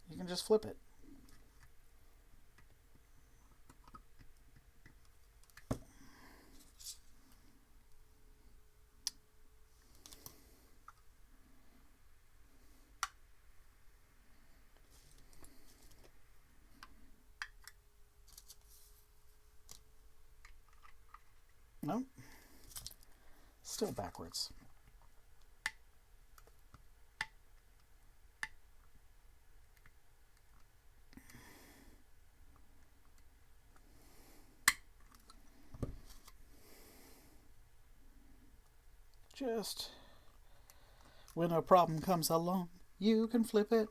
You can just flip it. No, still backwards. Just when a problem comes along, you can flip it.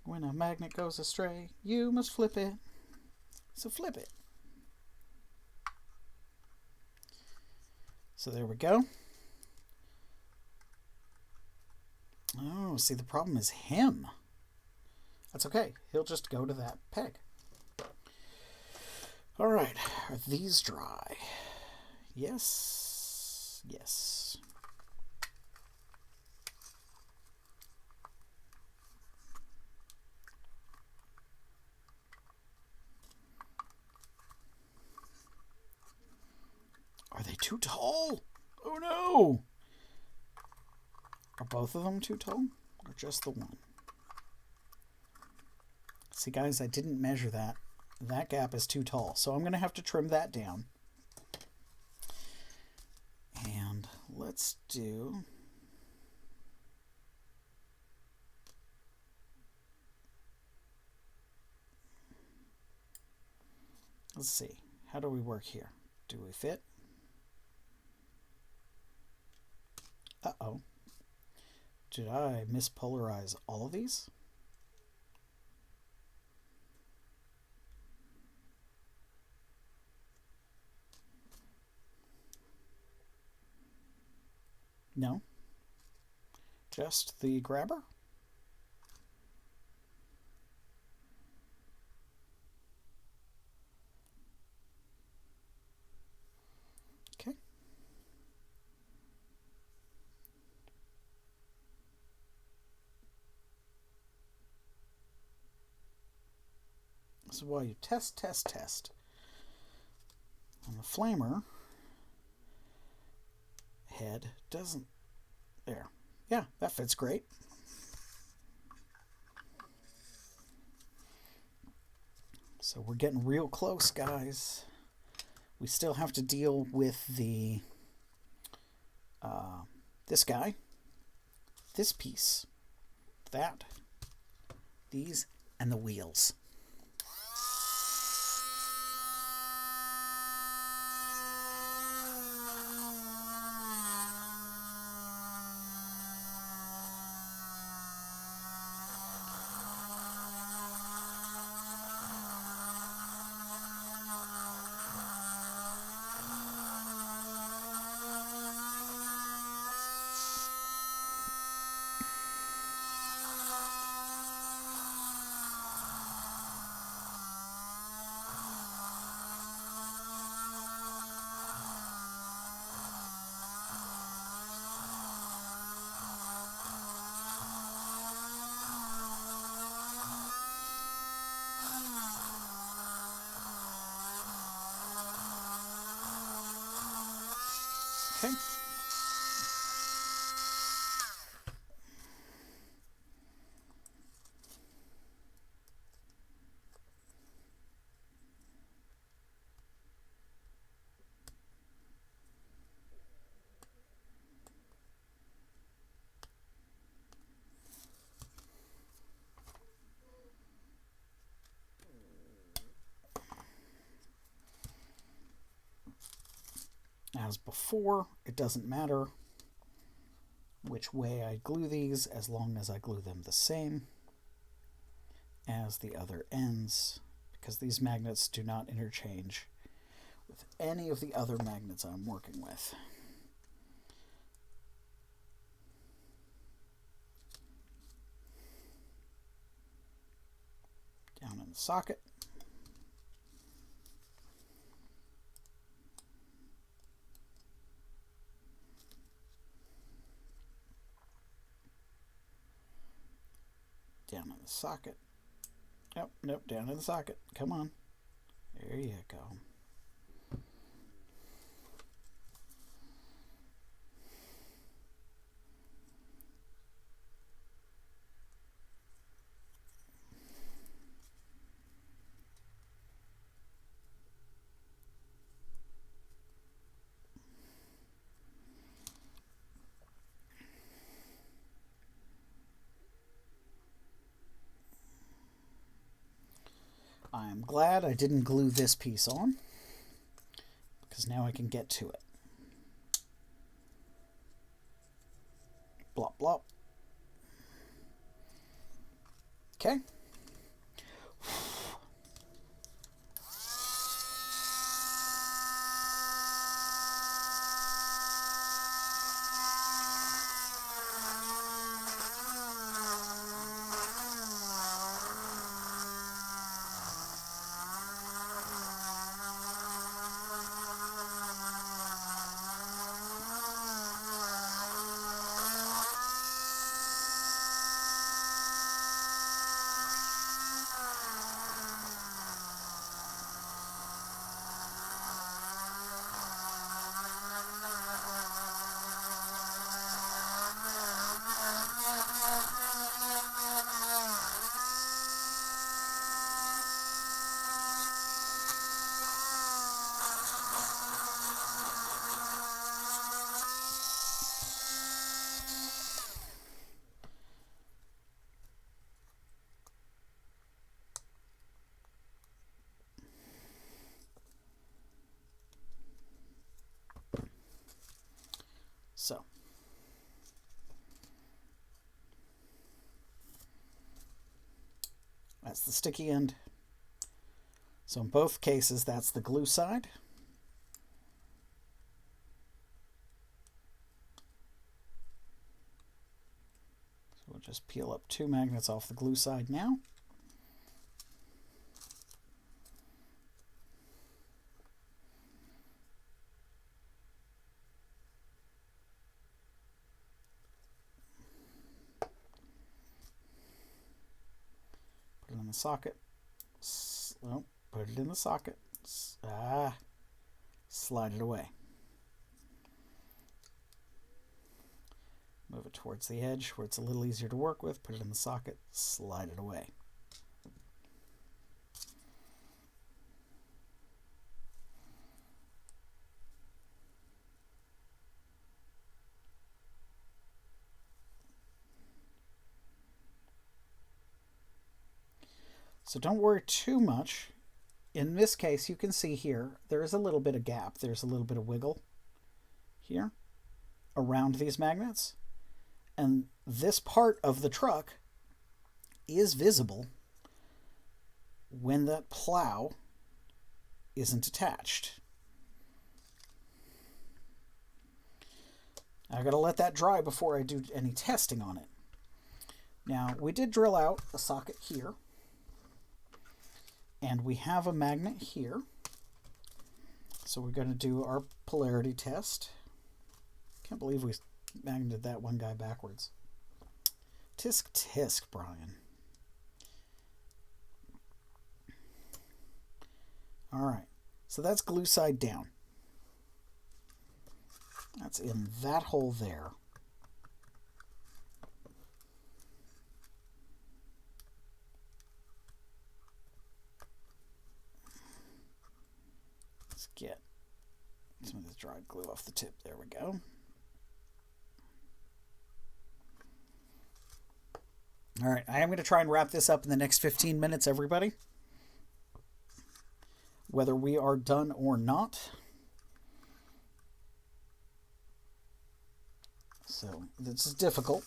When a magnet goes astray, you must flip it. So flip it. So there we go. Oh, see, the problem is him. That's okay. He'll just go to that peg. All right. Are these dry? Yes. Yes. Are they too tall? Oh no! Are both of them too tall? Or just the one? See, guys, I didn't measure that. That gap is too tall, so I'm going to have to trim that down. And let's do... Let's see. How do we work here? Do we fit? Uh-oh. Did I mispolarize all of these? No. Just the grabber? Okay. This is why you test, test, test. And the flamer head doesn't... There. Yeah, that fits great. So we're getting real close, guys. We still have to deal with the this guy, this piece, that, these, and the wheels. Okay. As before, it doesn't matter which way I glue these as long as I glue them the same as the other ends, because these magnets do not interchange with any of the other magnets I'm working with. Down in the socket. Down in the socket. Nope, nope, down in the socket. Come on. There you go. I'm glad I didn't glue this piece on, because now I can get to it. Blop, blop. Okay. That's the sticky end. So in both cases, that's the glue side. So we'll just peel up 2 magnets off the glue side now. Put it in the socket. Oh, put it in the socket. Slide it away. Move it towards the edge where it's a little easier to work with. Put it in the socket. Slide it away. So don't worry too much. In this case, you can see here, there is a little bit of gap. There's a little bit of wiggle here around these magnets. And this part of the truck is visible when that plow isn't attached. I've got to let that dry before I do any testing on it. Now, we did drill out a socket here. And we have a magnet here. So we're going to do our polarity test. Can't believe we magneted that one guy backwards. Tisk tisk, Brian. Alright, so that's glue side down. That's in that hole there. Get some of this dried glue off the tip. There we go. All right, I am going to try and wrap this up in the next 15 minutes, everybody. Whether we are done or not. So this is difficult.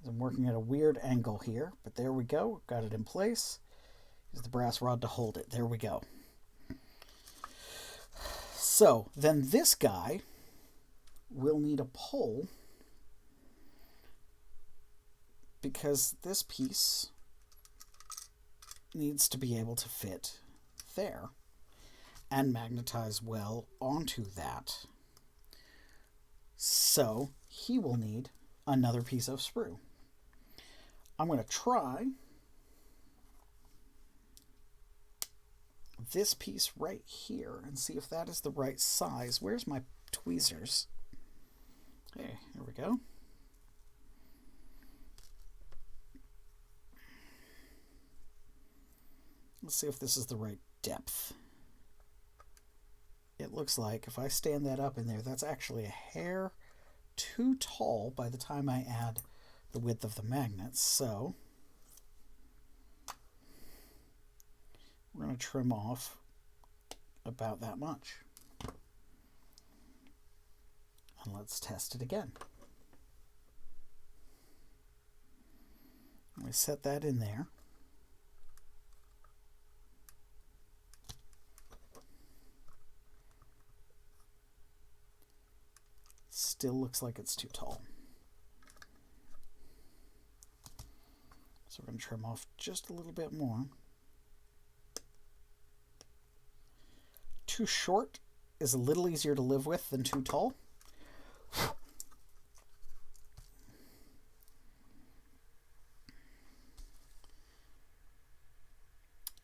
I'm working at a weird angle here, but there we go. Got it in place. Use the brass rod to hold it. There we go. So then this guy will need a pole because this piece needs to be able to fit there and magnetize well onto that. So he will need another piece of sprue. I'm going to try this piece right here and see if that is the right size. Where's my tweezers? Okay, here we go. Let's see if this is the right depth. It looks like if I stand that up in there, that's actually a hair too tall by the time I add the width of the magnets. So we're going to trim off about that much. And let's test it again. We set that in there. Still looks like it's too tall. So we're going to trim off just a little bit more. Too short is a little easier to live with than too tall.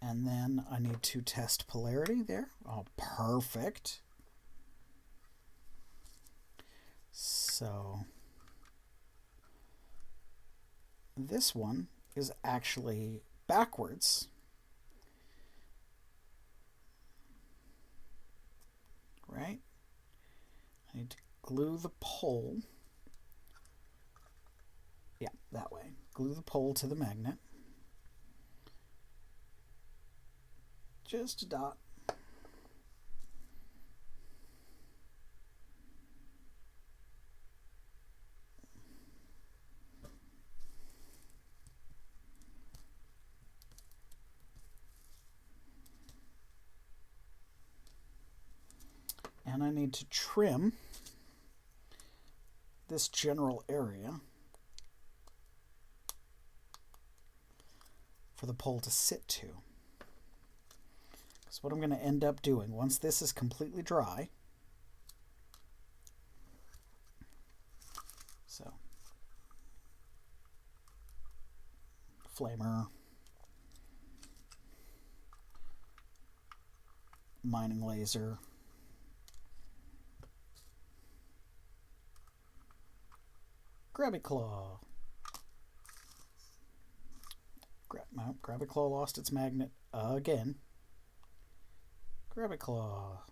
And then I need to test polarity there. Oh, perfect. So this one is actually backwards. Right? I need to glue the pole. Yeah, that way. Glue the pole to the magnet. Just a dot. And I need to trim this general area for the pole to sit to. So what I'm going to end up doing, once this is completely dry, so flamer, mining laser, grabby claw. Grabby claw lost its magnet again. Grabby claw.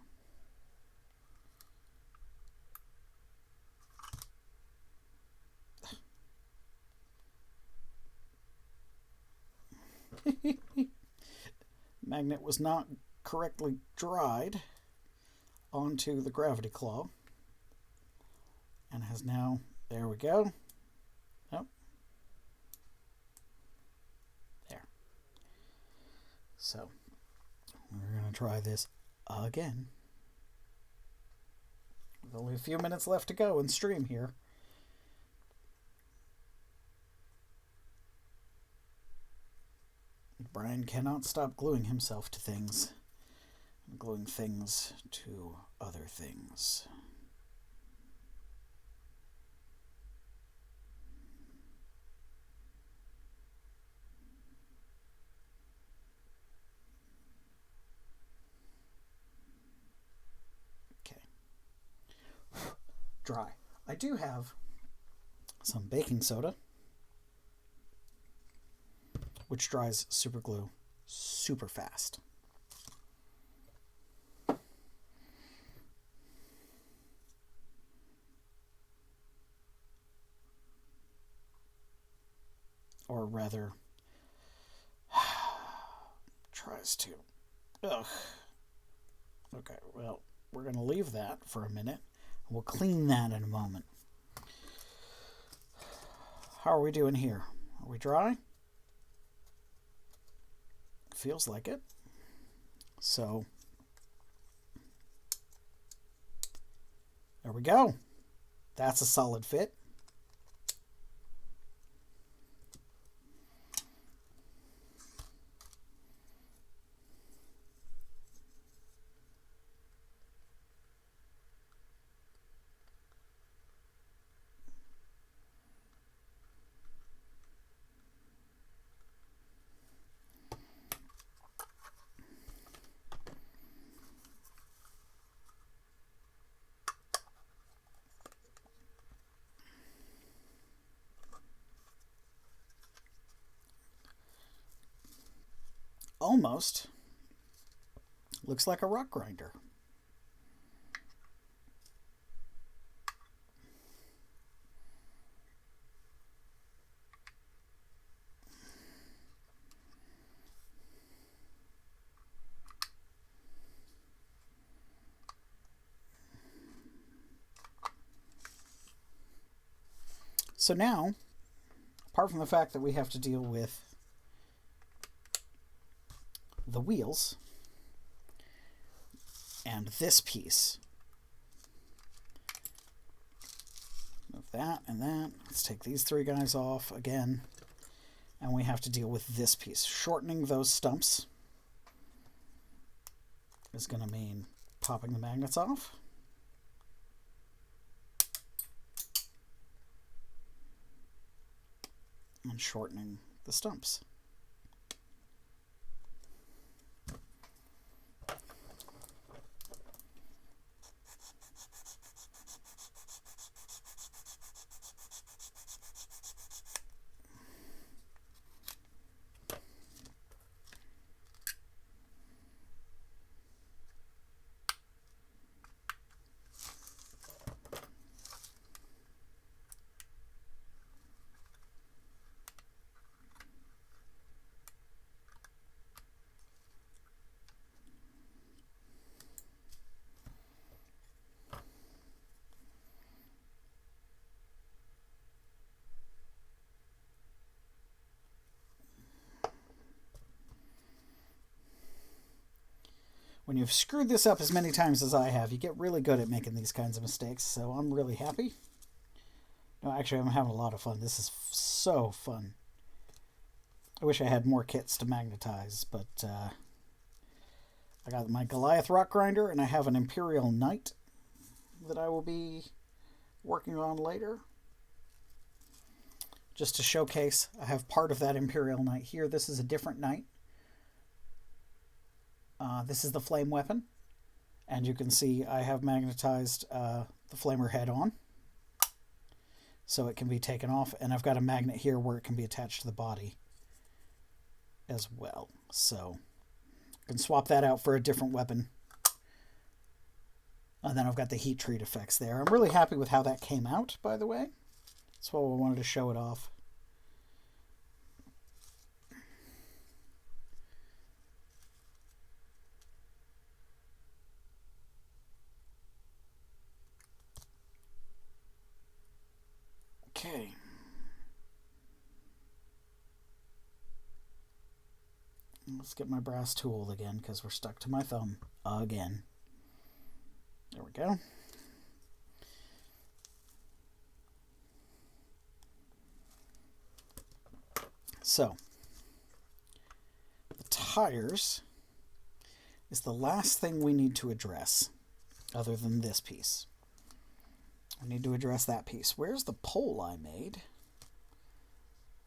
Magnet was not correctly dried onto the gravity claw and has now, there we go. Oh. There. So we're going to try this again. With only a few minutes left to go in stream here. Brian cannot stop gluing himself to things, gluing things to other things. Okay. Dry. I do have some baking soda, which dries super glue super fast. Or rather, tries to. Ugh. Okay, well, we're going to leave that for a minute. We'll clean that in a moment. How are we doing here? Are we dry? Feels like it. So there we go. That's a solid fit. Almost looks like a rock grinder. So now, apart from the fact that we have to deal with the wheels and this piece of that and that, let's take these three guys off again, and we have to deal with this piece. Shortening those stumps is going to mean popping the magnets off. And shortening the stumps. when you've screwed this up as many times as I have, you get really good at making these kinds of mistakes, so I'm really happy. No, actually, I'm having a lot of fun. This is so fun. I wish I had more kits to magnetize, but I got my Goliath Rockgrinder, and I have an Imperial Knight that I will be working on later. Just to showcase, I have part of that Imperial Knight here. This is a different knight. This is the flame weapon, and you can see I have magnetized the flamer head on, so it can be taken off, and I've got a magnet here where it can be attached to the body as well. So I can swap that out for a different weapon. And then I've got the heat treat effects there. I'm really happy with how that came out, by the way. That's why I wanted to show it off. Okay. Let's get my brass tool again, because we're stuck to my thumb again. There we go. So, the tires is the last thing we need to address, other than this piece. I need to address that piece. Where's the pole I made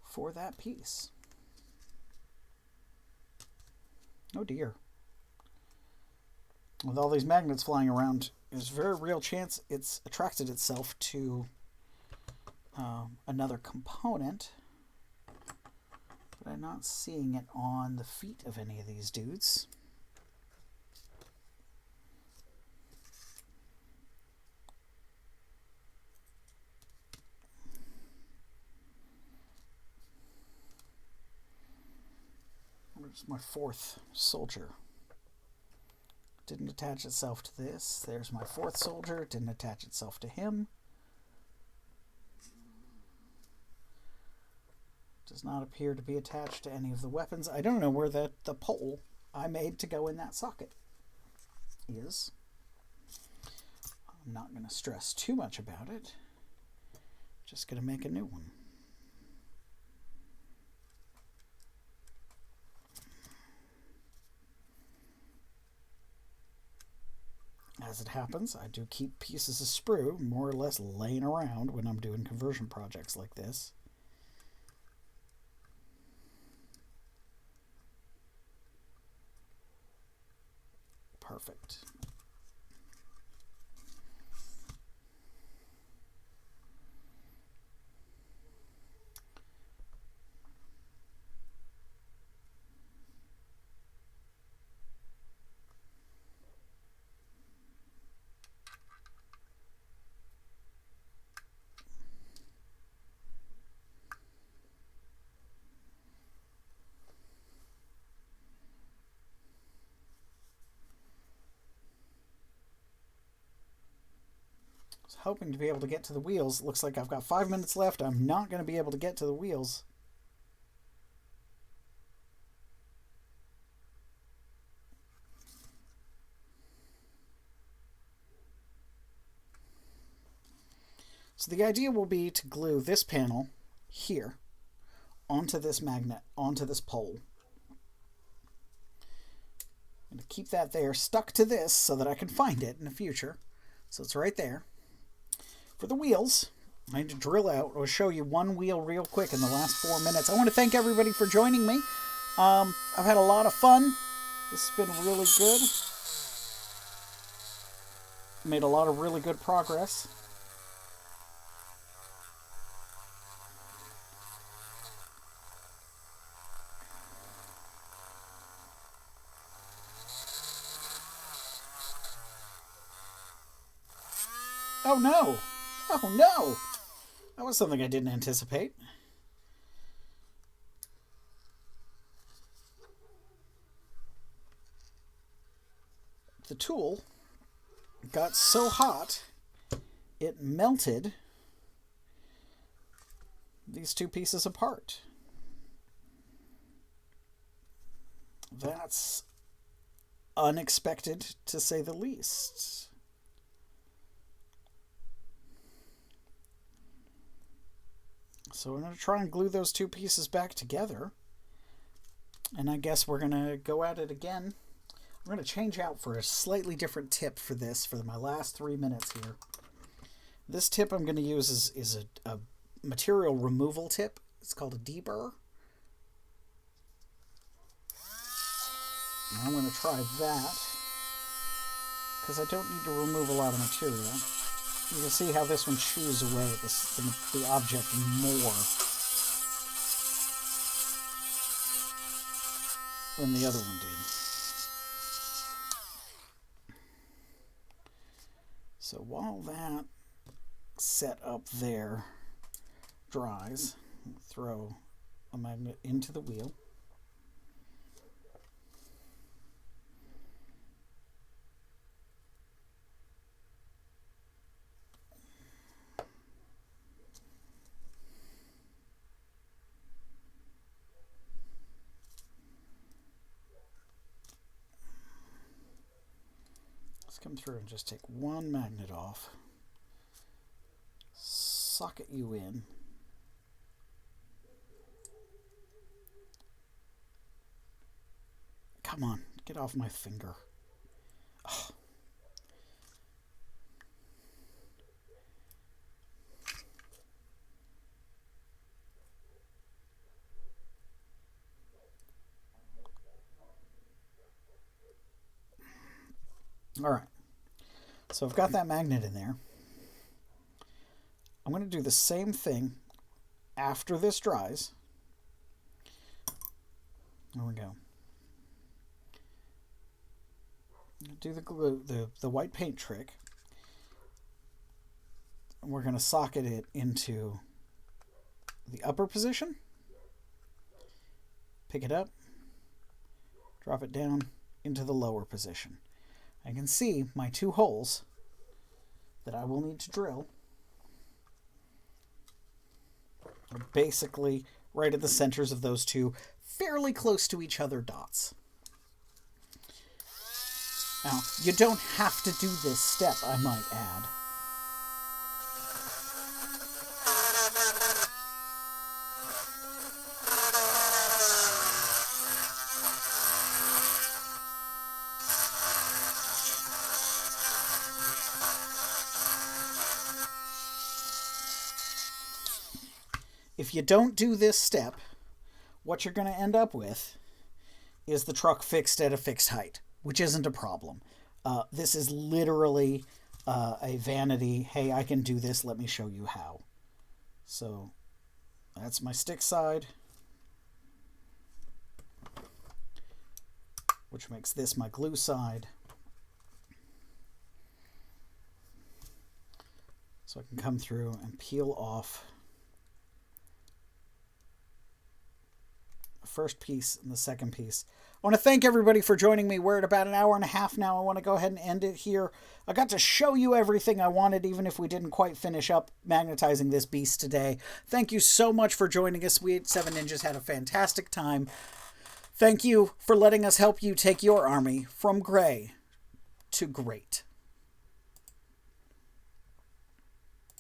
for that piece? Oh dear. With all these magnets flying around, there's a very real chance it's attracted itself to another component. But I'm not seeing it on the feet of any of these dudes. Where's my fourth soldier? Didn't attach itself to this. There's my fourth soldier. Didn't attach itself to him. Does not appear to be attached to any of the weapons. I don't know where the pole I made to go in that socket is. I'm not going to stress too much about it. Just going to make a new one. As it happens, I do keep pieces of sprue more or less laying around when I'm doing conversion projects like this. Perfect. Hoping to be able to get to the wheels. Looks like I've got 5 minutes left. I'm not going to be able to get to the wheels. So the idea will be to glue this panel here onto this magnet, onto this pole. And to keep that there stuck to this so that I can find it in the future. So it's right there. For the wheels, I need to drill out. I'll show you one wheel real quick in the last 4 minutes. I want to thank everybody for joining me. I've had a lot of fun. This has been really good. Made a lot of really good progress. Oh no! Oh no! That was something I didn't anticipate. The tool got so hot, it melted these two pieces apart. That's unexpected, to say the least. So we're going to try and glue those two pieces back together. And I guess we're going to go at it again. I'm going to change out for a slightly different tip for this, for my last 3 minutes here. This tip I'm going to use is a material removal tip. It's called a deburr. I'm going to try that, because I don't need to remove a lot of material. You can see how this one chews away the object more than the other one did. So while that set up there dries, throw a magnet into the wheel. Come through and just take one magnet off, socket you in, come on, get off my finger. Oh. All right, so I've got that magnet in there. I'm going to do the same thing after this dries. There we go. Do the glue, the white paint trick. And we're going to socket it into the upper position. Pick it up, drop it down into the lower position. I can see my two holes that I will need to drill are basically right at the centers of those two fairly close to each other dots. Now, you don't have to do this step, I might add. If you don't do this step, what you're going to end up with is the truck fixed at a fixed height, which isn't a problem. This is literally a vanity, hey, I can do this, let me show you how. So that's my stick side, which makes this my glue side. So I can come through and peel off first piece and the second piece. I want to thank everybody for joining me. We're at about an hour and a half now. I want to go ahead and end it here. I got to show you everything I wanted, even if we didn't quite finish up magnetizing this beast today. Thank you so much for joining us. We at 7 Ninjas had a fantastic time. Thank you for letting us help you take your army from gray to great.